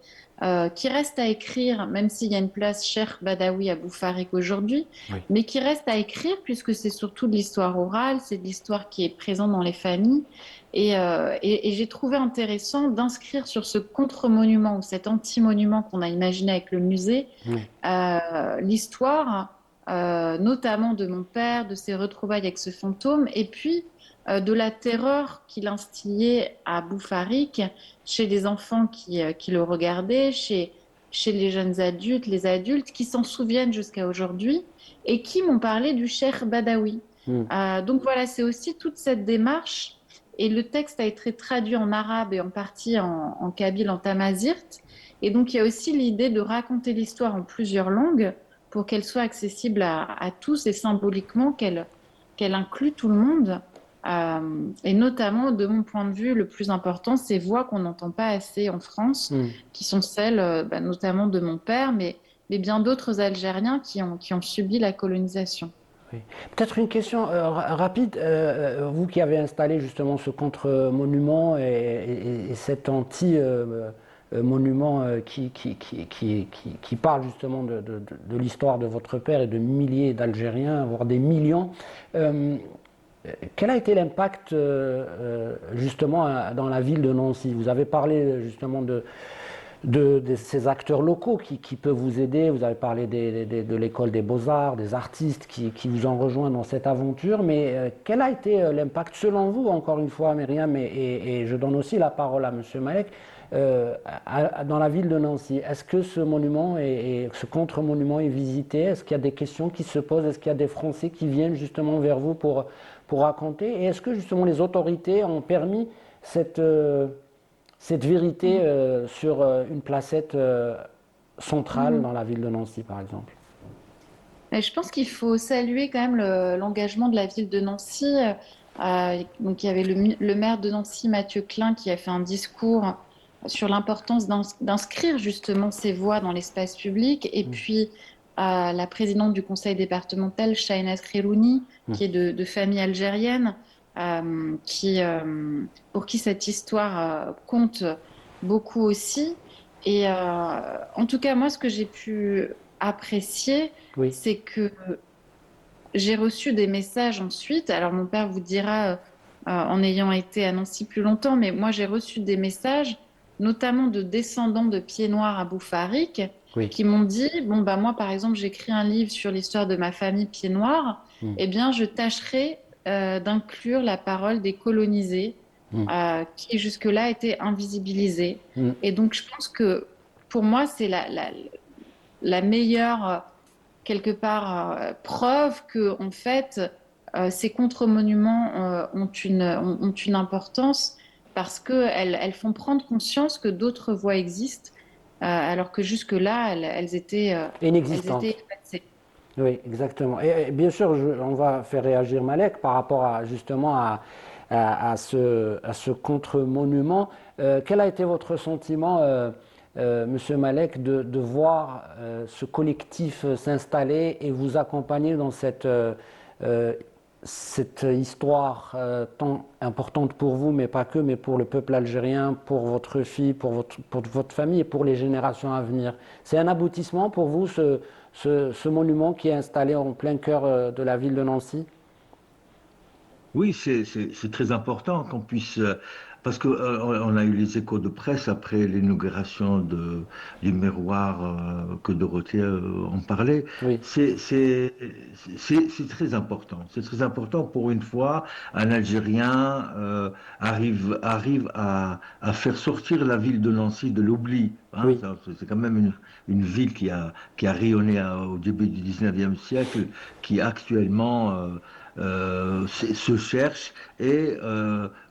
qui reste à écrire, même s'il y a une place Cheikh Badawi à Boufarik aujourd'hui, mais qui reste à écrire puisque c'est surtout de l'histoire orale, c'est de l'histoire qui est présente dans les familles. Et j'ai trouvé intéressant d'inscrire sur ce contre-monument ou cet anti-monument qu'on a imaginé avec le musée l'histoire notamment de mon père, de ses retrouvailles avec ce fantôme, et puis de la terreur qu'il instillait à Boufarik chez des enfants qui le regardaient, chez les jeunes adultes, les adultes qui s'en souviennent jusqu'à aujourd'hui et qui m'ont parlé du Cheikh Badawi. Donc voilà, c'est aussi toute cette démarche. Et le texte a été traduit en arabe et en partie en kabyle, en tamazirt. Et donc, il y a aussi l'idée de raconter l'histoire en plusieurs langues pour qu'elle soit accessible à tous et symboliquement qu'elle inclut tout le monde. Et notamment, de mon point de vue, le plus important, ces voix qu'on n'entend pas assez en France, qui sont celles notamment de mon père, mais bien d'autres Algériens qui ont subi la colonisation. Oui. Peut-être une question rapide. Vous qui avez installé justement ce contre-monument et cet anti-monument qui parle justement de l'histoire de votre père et de milliers d'Algériens, voire des millions, quel a été l'impact justement dans la ville de Nancy? Vous avez parlé justement de ces acteurs locaux qui peuvent vous aider. Vous avez parlé de l'école des beaux-arts, des artistes qui vous ont rejoint dans cette aventure, mais quel a été l'impact selon vous, encore une fois, Myriam, et je donne aussi la parole à M. Malek, dans la ville de Nancy? Est-ce que ce monument et ce contre-monument est visité? Est-ce qu'il y a des questions qui se posent? Est-ce qu'il y a des Français qui viennent justement vers vous pour raconter? Et est-ce que justement les autorités ont permis cette vérité sur une placette centrale dans la ville de Nancy, par exemple? Et je pense qu'il faut saluer quand même l'engagement de la ville de Nancy. Donc, il y avait le maire de Nancy, Mathieu Klein, qui a fait un discours sur l'importance d'inscrire justement ces voix dans l'espace public. Et puis, la présidente du conseil départemental, Shahinaz Khairouni, qui est de famille algérienne, pour qui cette histoire compte beaucoup aussi. Et en tout cas, moi, ce que j'ai pu apprécier, Oui. c'est que j'ai reçu des messages ensuite. Alors, mon père vous dira, en ayant été à Nancy plus longtemps, mais moi, j'ai reçu des messages, notamment de descendants de Pieds Noirs à Boufarik, Oui. qui m'ont dit, bon, bah, moi, par exemple, j'écris un livre sur l'histoire de ma famille Pieds Noirs, eh bien, je tâcherai d'inclure la parole des colonisés, qui jusque-là étaient invisibilisés. Et donc, je pense que, pour moi, c'est la meilleure, quelque part, preuve que, en fait, ces contre-monuments ont une importance parce qu'elles font prendre conscience que d'autres voies existent, alors que jusque-là, elles étaient Inexistantes. effacées. Oui, exactement. Et bien sûr, on va faire réagir Malek par rapport justement à ce contre-monument. Quel a été votre sentiment, Monsieur Malek, de voir ce collectif s'installer et vous accompagner dans cette histoire tant importante pour vous, mais pas que, mais pour le peuple algérien, pour votre fille, pour votre famille et pour les générations à venir? C'est un aboutissement pour vous, ce monument qui est installé en plein cœur de la ville de Nancy? Oui, c'est très important qu'on puisse, parce que on a eu les échos de presse après l'inauguration du miroir que Dorothée en parlait. Oui. C'est très important. C'est très important pour une fois, un Algérien arrive à faire sortir la ville de Nancy de l'oubli. Hein. Oui. C'est quand même une ville qui a rayonné au début du 19e siècle, qui actuellement se cherche et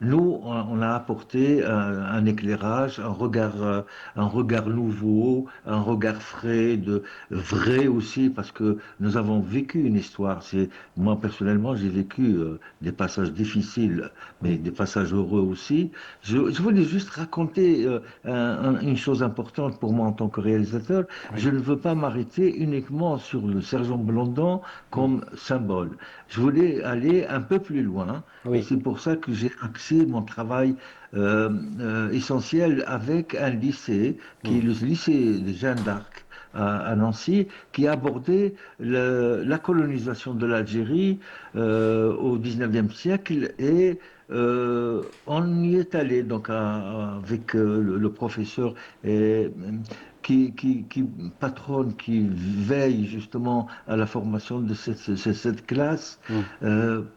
nous on a apporté un éclairage, un regard nouveau, un regard frais, vrai aussi parce que nous avons vécu une histoire. Moi personnellement j'ai vécu des passages difficiles mais des passages heureux aussi. Je voulais juste raconter une chose importante pour moi en tant que réalisateur. Oui. Je ne veux pas m'arrêter uniquement sur le sergent Blondin comme symbole. Je voulais aller un peu plus loin. Oui. Et c'est pour ça que j'ai axé mon travail essentiel avec un lycée, qui est le lycée de Jeanne d'Arc à Nancy, qui a abordé la colonisation de l'Algérie au 19e siècle et on y est allé donc avec le professeur qui patronne, qui veille justement à la formation de cette classe,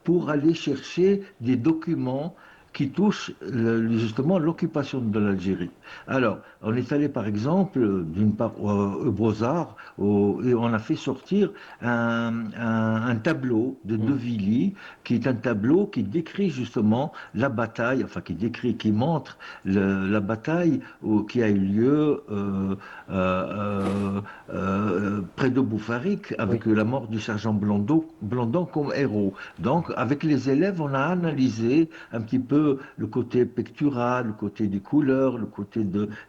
pour aller chercher des documents qui touchent justement l'occupation de l'Algérie. Alors, on est allé par exemple, d'une part au Beaux-Arts, et on a fait sortir un tableau de De Villy, qui est un tableau qui décrit justement la bataille, enfin qui montre la bataille qui a eu lieu près de Boufarik, avec la mort du sergent Blondin comme héros. Donc, avec les élèves, on a analysé un petit peu le côté pictural, le côté des couleurs, le côté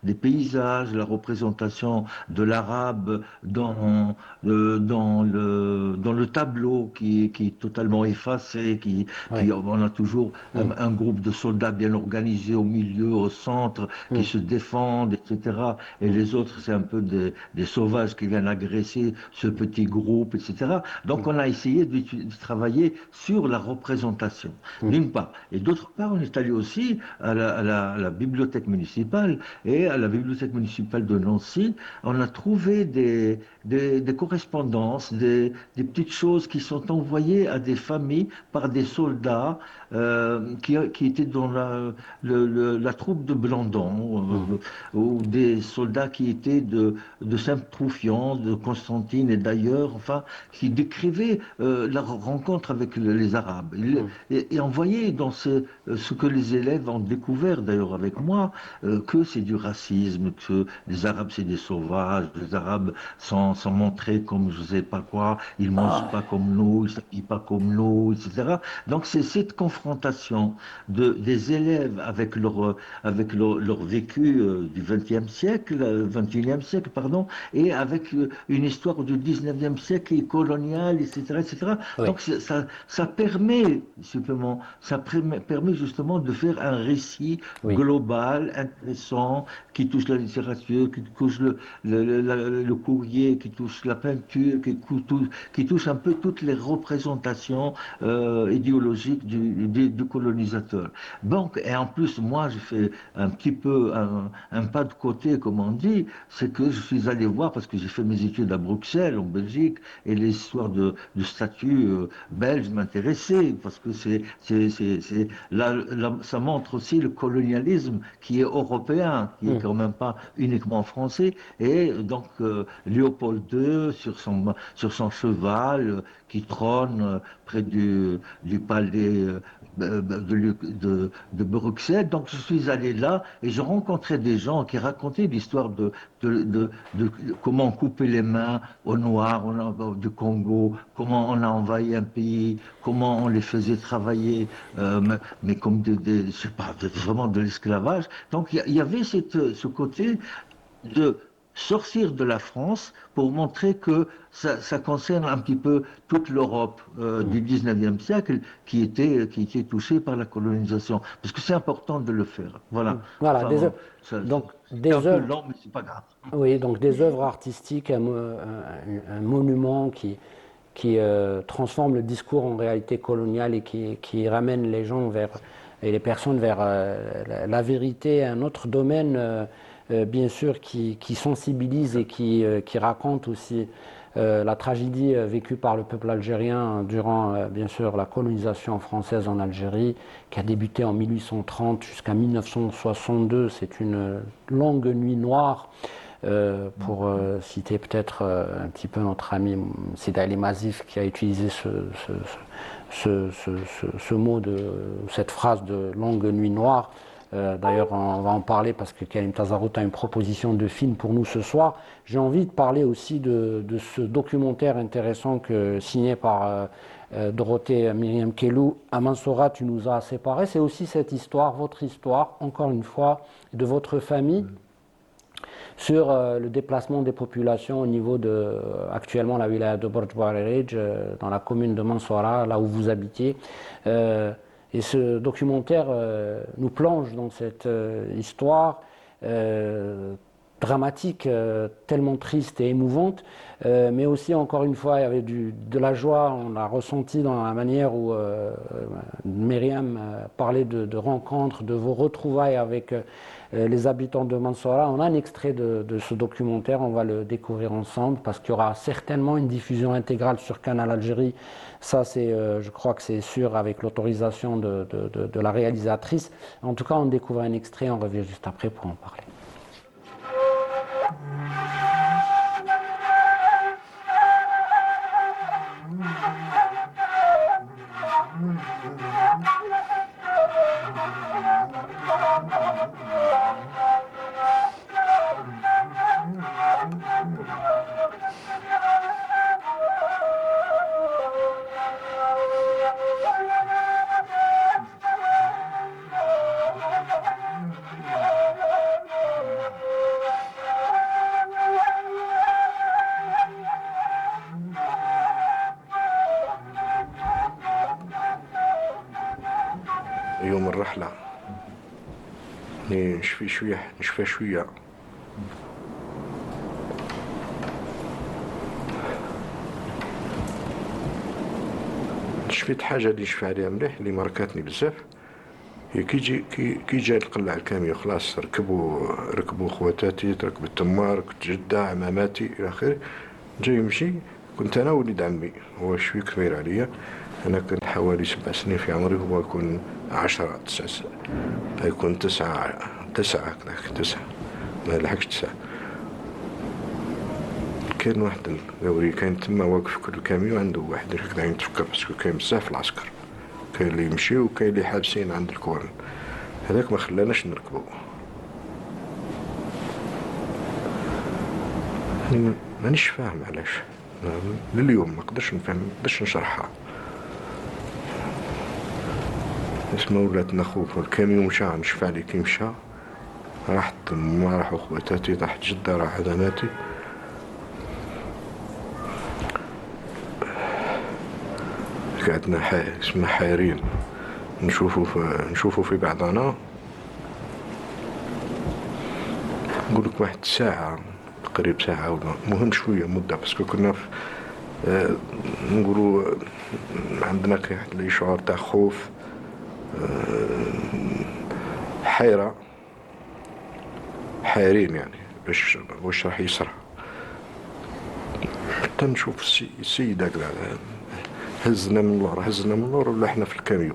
des paysages, la représentation de l'arabe dans le tableau qui est totalement effacé, on a toujours un groupe de soldats bien organisés au milieu, au centre, qui se défendent, etc. Et les autres, c'est un peu des sauvages qui viennent agresser ce petit groupe, etc. Donc on a essayé de travailler sur la représentation, d'une part. Et d'autre part, on est installé aussi à la bibliothèque municipale. Et à la bibliothèque municipale de Nancy, on a trouvé des correspondances, des petites choses qui sont envoyées à des familles par des soldats qui étaient dans la troupe de Blandon, ou des soldats qui étaient de Saint-Troufian, de Constantine et d'ailleurs, enfin, qui décrivaient leur rencontre avec les Arabes. Et on voyait dans ce que les élèves ont découvert d'ailleurs avec moi, que c'est du racisme, que les Arabes c'est des sauvages, les Arabes sont montrés comme je sais pas quoi, ils mangent pas comme nous, ils s'habillent pas comme nous, etc. Donc c'est cette confrontation des élèves avec leur vécu du XXe siècle, XXIe siècle, pardon, et avec une histoire du XIXe siècle et coloniale, etc., etc. Oui. Donc ça permet, simplement, permet justement de faire un récit global, intéressant, qui touche la littérature, qui touche le courrier, qui touche la peinture, qui touche un peu toutes les représentations idéologiques du colonisateur. Donc, et en plus, moi, j'ai fait un petit peu un pas de côté, comme on dit, c'est que je suis allé voir, parce que j'ai fait mes études à Bruxelles, en Belgique, et l'histoire du statut belge m'intéressait, parce que ça montre aussi le colonialisme qui est européen, qui est quand même pas uniquement français, et donc Léopold II sur son cheval qui trône près du palais de Bruxelles. Donc je suis allé là et je rencontrais des gens qui racontaient l'histoire de comment couper les mains aux Noirs du Congo, comment on a envahi un pays, comment on les faisait travailler, mais comme je sais pas, vraiment de l'esclavage. Donc il y avait ce côté de sortir de la France pour montrer que ça concerne un petit peu toute l'Europe du 19e siècle qui était touchée par la colonisation. Parce que c'est important de le faire. Voilà. Voilà, Enfin, des un peu œuvres. lent, mais c'est pas grave. Oui, donc des œuvres artistiques, un monument qui transforme le discours en réalité coloniale et qui ramène les gens et les personnes vers la vérité, un autre domaine, bien sûr, qui sensibilise et qui raconte aussi la tragédie vécue par le peuple algérien durant, bien sûr, la colonisation française en Algérie, qui a débuté en 1830 jusqu'à 1962. C'est une longue nuit noire. Pour citer peut-être un petit peu notre ami Sidi Ali Mazif qui a utilisé ce mot, cette phrase de longue nuit noire. D'ailleurs, on va en parler parce que Karim Tazarout a une proposition de film pour nous ce soir. J'ai envie de parler aussi de ce documentaire intéressant signé par Dorothée Myriam Kellou. À Mansoura, tu nous as séparés. C'est aussi cette histoire, votre histoire, encore une fois, de votre famille. Sur le déplacement des populations au niveau actuellement la wilaya de Borj Bouarerij, dans la commune de Mansoura, là où vous habitiez. Et ce documentaire nous plonge dans cette histoire dramatique, tellement triste et émouvante, mais aussi, encore une fois, il y avait de la joie, on l'a ressenti dans la manière où Myriam parlait de rencontres, de vos retrouvailles avec les habitants de Mansoura. On a un extrait de ce documentaire, on va le découvrir ensemble, parce qu'il y aura certainement une diffusion intégrale sur Canal Algérie. Ça, je crois que c'est sûr, avec l'autorisation de la réalisatrice. En tout cas, on découvre un extrait, on revient juste après pour en parler. يوم الرحلة نشفى شوية شفيت حاجة اللي نشفى عليها مليح اللي مركاتني بزاف هي كي جاء القلع الكاميو خلاص ركبوا خواتاتي، ركبوا تما، ركبت جدة عماماتي إلى آخره. جاي يمشي، كنت أنا ولد عمي، هو شوي كبير عليا. أنا كنت حوالي 7 سنين في عمري، هو يكون 10 9 يكون 9 هكذاك 9 ما لحقش 9. كاين واحد القوري كان تما واقف في كل كاميو عنده واحد هكذا يتفكر، باسكو كاين بزاف في العسكر، كاين اللي يمشيو وكاين اللي حابسين عند الكورن. هذاك ما خلاناش نركبو. مانيش فاهم علاش لليوم، ما نقدرش نفهم، ما نقدرش نشرحها. اسمه ولاتنا خوف، الكاميو مشى نشفى عليه كي مشى، راحت ما راحوا خواتاتي، راحت جدة، راح عدماتي. قعدنا اسمنا حايرين، نشوفوا في بعضنا. نقول لك واحد ساعة تقريبا، ساعة ولا مهم شوية مدة، باسكو كنا نقولوا عندنا واحد الإشعار تاع خوف، حيرة، حايرين يعني واش راح يصرى. حتى نشوف السيدة هكذا هزنا من اللور ولا احنا في الكاميو.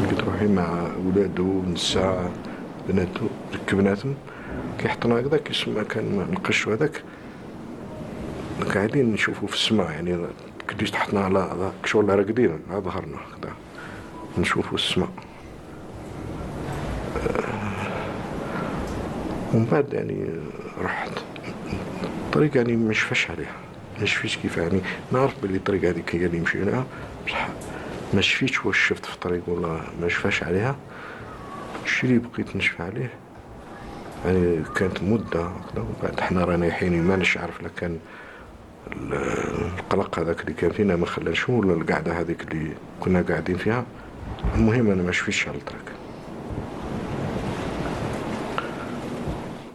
لقيت روحي مع ولادو ونساء بناتو ركبناتهم، كي حطنا هكذا كيسمى كان القش هذاك، قاعدين نشوفوا في السماء يعني كديش تحطنا على شغل راقدين على ظهرنا هكذا نشوفوا السماء. ومن بعد يعني رحت الطريق يعني ما نشفاش عليها، ما شفيتش كيف يعني نعرف باللي الطريق هذيك هي اللي يمشي لها، بصح ما شفيتش واش شفت في الطريق ولا ما شفاش عليها. الشيء اللي بقيت نشفى عليه يعني كانت مدة هكذا، ومن بعد حنا رايحين ما نعرف لا كان القلق هذاك اللي كان فينا ما خلانش، ولا القعدة هذيك اللي كنا قاعدين فيها. المهم أنا ما شفيتش على الطريق.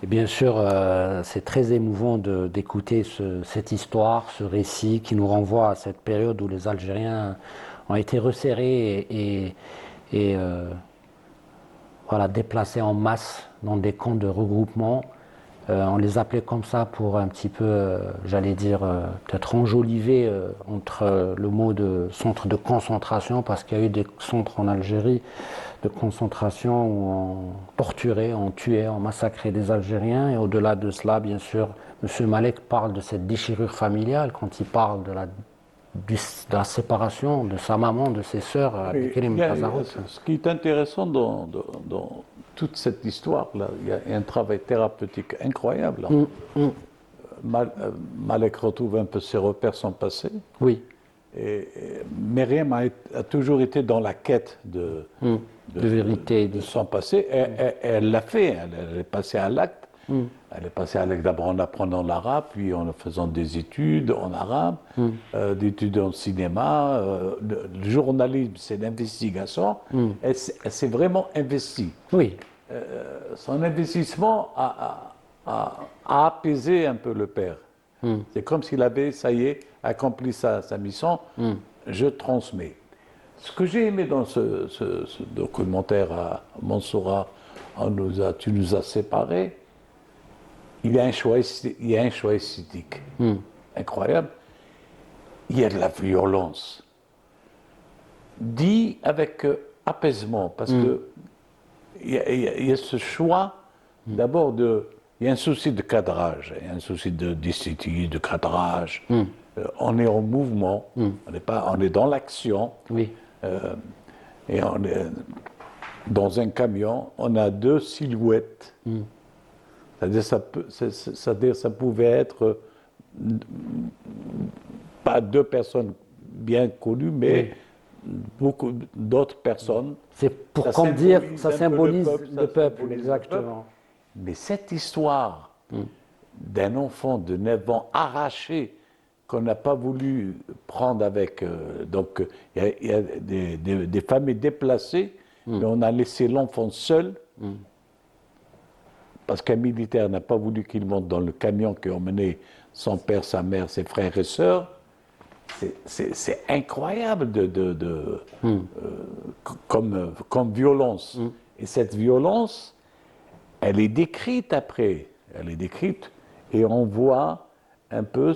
Et bien sûr, c'est très émouvant d'écouter cette histoire, ce récit qui nous renvoie à cette période où les Algériens ont été resserrés et voilà, déplacés en masse dans des camps de regroupement. On les appelait comme ça pour un petit peu, j'allais dire, peut-être enjoliver entre le mot de centre de concentration, parce qu'il y a eu des centres en Algérie de concentration où on torturait, on tuait, on massacrait des Algériens. Et au-delà de cela, bien sûr, M. Malek parle de cette déchirure familiale quand il parle de la séparation de sa maman, de ses sœurs, Abdelkrim Tazarouk. Ce qui est intéressant dans toute cette histoire-là, il y a un travail thérapeutique incroyable. Malek retrouve un peu ses repères, son passé. Oui. Et Myriam a toujours été dans la quête de vérité de son passé. Et elle l'a fait, elle est passée à l'acte. Elle est passée à l'acte d'abord en apprenant l'arabe, puis en faisant des études en arabe, des études en cinéma. Le journalisme, c'est l'investigation. Elle s'est vraiment investie. Oui. Son investissement a apaisé un peu le père. C'est comme s'il avait, ça y est, accompli sa mission. Je transmets. Ce que j'ai aimé dans ce documentaire à Mansoura, tu nous as séparés, il y a un choix esthétique incroyable. Il y a de la violence. Dit avec apaisement, parce que il y a ce choix, d'abord, il y a un souci de cadrage, il y a un souci d'esthétique, de cadrage. On est en mouvement, on est dans l'action. Oui. Et on est dans un camion, on a 2 silhouettes. C'est-à-dire ça pouvait être pas 2 personnes bien connues, mais beaucoup d'autres personnes. C'est pour dire, ça symbolise le peuple, exactement. Mais cette histoire d'un enfant de 9 ans arraché, qu'on n'a pas voulu prendre avec... donc, il y a des familles déplacées, mais on a laissé l'enfant seul, parce qu'un militaire n'a pas voulu qu'il monte dans le camion qui emmenait son père, sa mère, ses frères et sœurs. c'est incroyable comme violence. Et cette violence, elle est décrite après. Elle est décrite et on voit un peu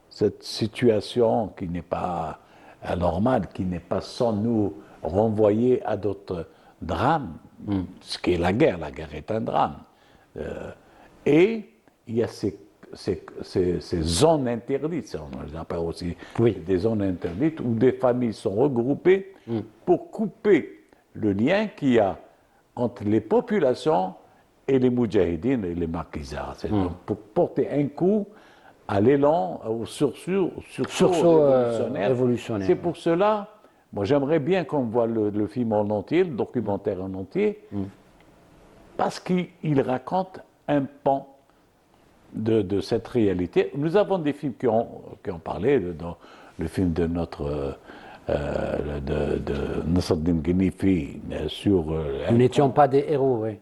cette situation qui n'est pas anormale, qui n'est pas sans nous renvoyer à d'autres drames, ce qu'est la guerre. La guerre est un drame. Et il y a ces zones interdites, on les appelle aussi des zones interdites, où des familles sont regroupées pour couper le lien qu'il y a entre les populations et les moudjahidines et les maquisards. C'est donc pour porter un coup à l'élan, au sursaut révolutionnaire. C'est pour cela, moi j'aimerais bien qu'on voit le film en entier, le documentaire en entier, parce qu'il raconte un pan de cette réalité. Nous avons des films qui ont parlé, dans le film de Nasreddin Ghenifi sur... Nous n'étions pas des héros, oui.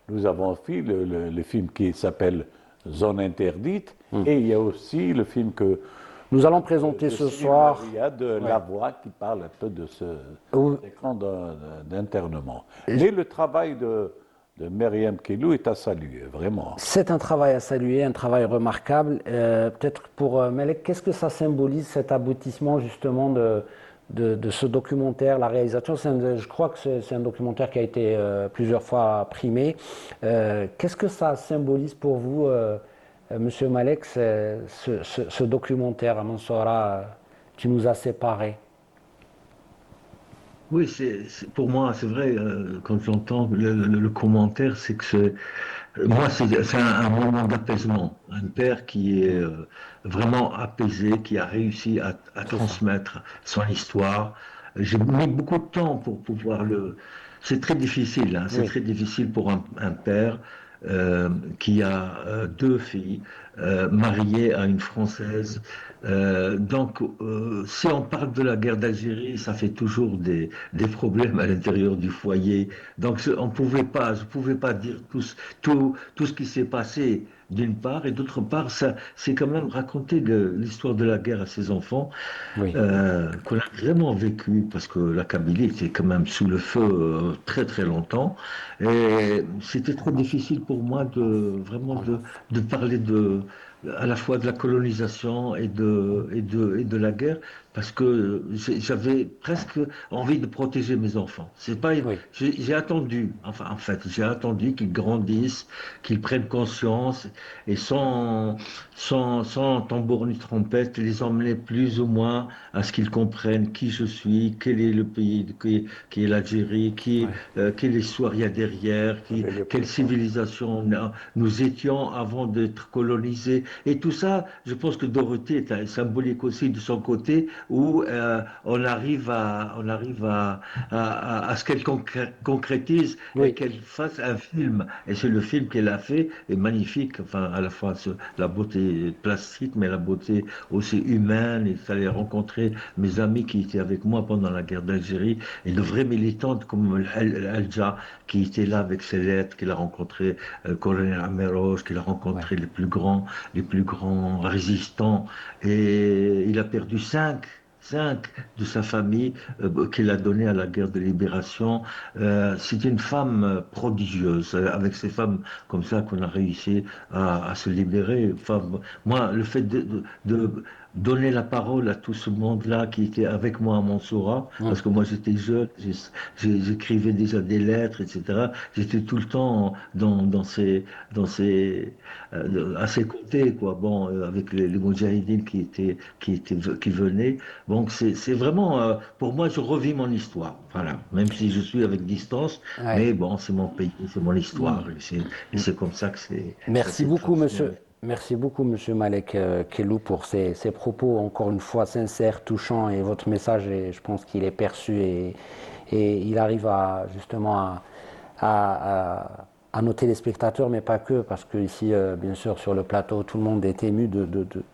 Nous avons fait le film qui s'appelle Zone interdite, et il y a aussi le film que nous allons présenter ce soir. Il y a de La Voix qui parle un peu de ce écran d'internement. Mais le travail de Myriam Kellou est à saluer, vraiment. C'est un travail à saluer, un travail remarquable. Peut-être pour Melek, qu'est-ce que ça symbolise, cet aboutissement justement de ce documentaire, la réalisation? Je crois que c'est un documentaire qui a été plusieurs fois primé. Qu'est-ce que ça symbolise pour vous, Monsieur Malek, ce documentaire, à Mansoura, qui nous a séparés? Oui, pour moi, c'est vrai, quand j'entends le commentaire, c'est que moi, c'est un moment d'apaisement. Un père qui est vraiment apaisé, qui a réussi à transmettre son histoire. J'ai mis beaucoup de temps pour pouvoir C'est très difficile, hein, c'est très difficile pour un père qui a deux filles, mariées à une Française. Donc, si on parle de la guerre d'Algérie, ça fait toujours des problèmes à l'intérieur du foyer. Donc, je pouvais pas dire tout ce qui s'est passé d'une part, et d'autre part, c'est quand même raconter l'histoire de la guerre à ses enfants, qu'on a vraiment vécu, parce que la Kabylie était quand même sous le feu très très longtemps, et c'était trop difficile pour moi de parler à la fois de la colonisation et de la guerre, parce que j'avais presque envie de protéger mes enfants. C'est pas, j'ai attendu, en fait, j'ai attendu qu'ils grandissent, qu'ils prennent conscience, et sans tambour ni trompette, les emmener plus ou moins à ce qu'ils comprennent qui je suis, quel est le pays, qui est l'Algérie, quelle histoire il y a derrière, quelle civilisation nous étions avant d'être colonisés. Et tout ça, je pense que Dorothée est symbolique aussi de son côté, où on arrive à ce qu'elle concrétise et qu'elle fasse un film. Et c'est le film qu'elle a fait, est magnifique, enfin à la fois la beauté plastique, mais la beauté aussi humaine. Il fallait rencontrer mes amis qui étaient avec moi pendant la guerre d'Algérie, et de vraies militantes comme Alja, qui était là avec ses lettres, qu'il a rencontré le colonel Ameroche, qu'il a rencontré les plus grands résistants, et il a perdu cinq de sa famille qu'il a donné à la guerre de libération. C'est une femme prodigieuse, avec ces femmes comme ça qu'on a réussi à se libérer. Enfin, moi, le fait de donner la parole à tout ce monde-là qui était avec moi à Mansoura, parce que moi j'étais jeune, j'écrivais déjà des lettres, etc. J'étais tout le temps à ses côtés, quoi. Bon, avec les moudjahidines qui venaient. Donc c'est vraiment, pour moi, je revis mon histoire. Voilà, même si je suis avec distance, mais bon, c'est mon pays, c'est mon histoire, et c'est comme ça que c'est. Merci beaucoup, monsieur. Merci beaucoup, Monsieur Malek Kellou, pour ces propos, encore une fois, sincères, touchants, et votre message, je pense qu'il est perçu, et il arrive justement à nos téléspectateurs, mais pas que, parce que ici, bien sûr, sur le plateau, tout le monde est ému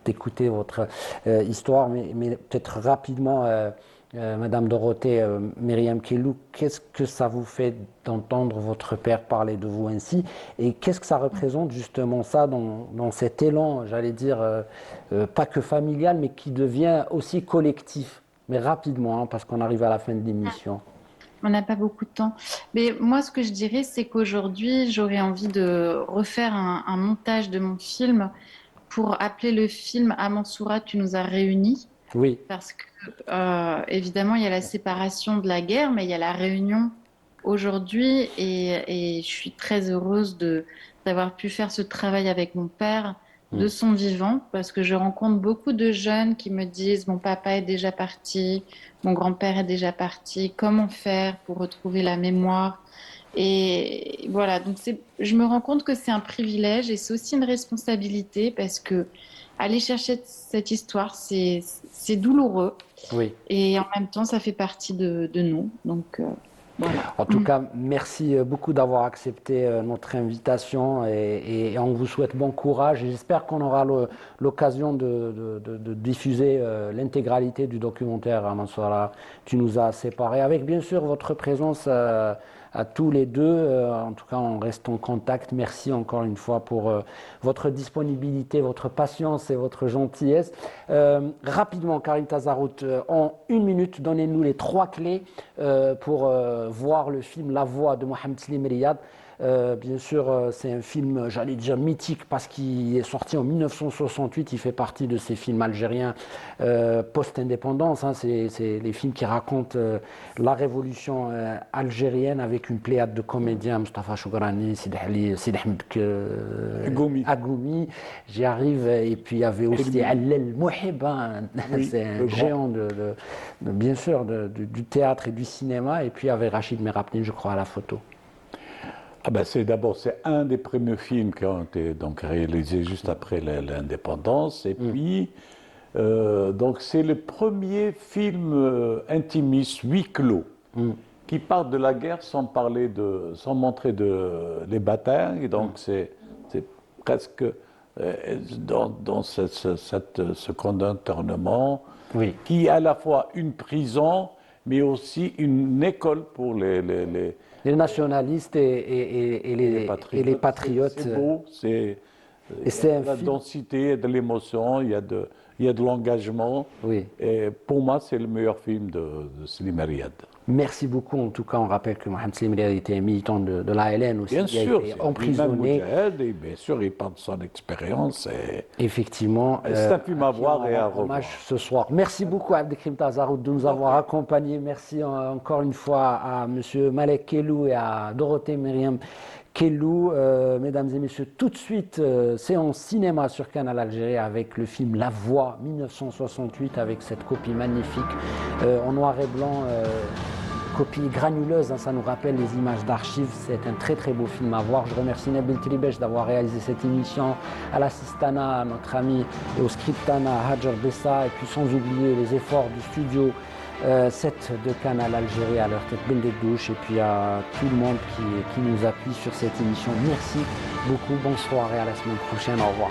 d'écouter votre histoire, mais peut-être rapidement, Madame Dorothée Myriam Kellou, qu'est-ce que ça vous fait d'entendre votre père parler de vous ainsi? Et qu'est-ce que ça représente justement ça dans cet élan, j'allais dire, pas que familial, mais qui devient aussi collectif? Mais rapidement, hein, parce qu'on arrive à la fin de l'émission. On n'a pas beaucoup de temps. Mais moi, ce que je dirais, c'est qu'aujourd'hui, j'aurais envie de refaire un montage de mon film pour appeler le film À Mansoura, tu nous as réunis. Oui, Parce que, évidemment, il y a la séparation de la guerre, mais il y a la réunion aujourd'hui. Et je suis très heureuse d'avoir pu faire ce travail avec mon père de son vivant, parce que je rencontre beaucoup de jeunes qui me disent, mon papa est déjà parti, mon grand-père est déjà parti, comment faire pour retrouver la mémoire? Et voilà, donc je me rends compte que c'est un privilège et c'est aussi une responsabilité parce que aller chercher cette histoire, c'est douloureux oui. et en même temps, ça fait partie de nous. Donc voilà. En tout cas, merci beaucoup d'avoir accepté notre invitation et on vous souhaite bon courage et j'espère qu'on aura l'occasion de diffuser l'intégralité du documentaire À Mansoura, tu nous as séparés, avec bien sûr votre présence à tous les deux. En tout cas, on reste en contact. Merci encore une fois pour votre disponibilité, votre patience et votre gentillesse. Rapidement, Karim Tazarout, en 1 minute, donnez-nous les 3 clés pour voir le film La Voix de Mohamed Slim Riyad. Bien sûr, c'est un film, j'allais dire mythique, parce qu'il est sorti en 1968. Il fait partie de ces films algériens post-indépendance. Hein. C'est les films qui racontent la révolution algérienne avec une pléiade de comédiens, Mustafa Chougrani, Sid Ahmed Agoumi. J'y arrive. Et puis il y avait aussi Allel Mouhib, hein. C'est un géant bien sûr du théâtre et du cinéma. Et puis il y avait Rachid Merabni, je crois, à la photo. Ah ben c'est un des premiers films qui ont été donc réalisés juste après l'indépendance et puis donc c'est le premier film intimiste huis clos qui parle de la guerre sans montrer les batailles, et donc c'est presque dans ce contournement qui est à la fois une prison mais aussi une école pour les nationalistes et les patriotes. C'est beau, il y a de la densité, il y a de l'émotion, il y a de l'engagement. Oui. Et pour moi, c'est le meilleur film de Slim Riyad. Merci beaucoup. En tout cas, on rappelle que Mohamed Slim Riyad était militant de l'ALN aussi. Bien sûr, il a été emprisonné. Et bien sûr, il parle de son expérience. Effectivement. C'est un film à voir et à revoir. Ce soir. Merci beaucoup à Abdelkrim Tazarout de nous avoir accompagnés. Merci encore une fois à M. Malek Kellou et à Dorothée Myriam Kellou. Mesdames et messieurs, tout de suite, séance cinéma sur Canal Algérie avec le film La Voix 1968 avec cette copie magnifique en noir et blanc. Copie granuleuse, hein, ça nous rappelle les images d'archives. C'est un très très beau film à voir. Je remercie Nabil Tribech d'avoir réalisé cette émission, à l'assistana, à notre ami, et au scriptana, Hajar Bessa, et puis sans oublier les efforts du studio 7 de Canal Algérie à leur tête belle de douche, et puis à tout le monde qui nous appuie sur cette émission. Merci beaucoup, bonne soirée, à la semaine prochaine, au revoir.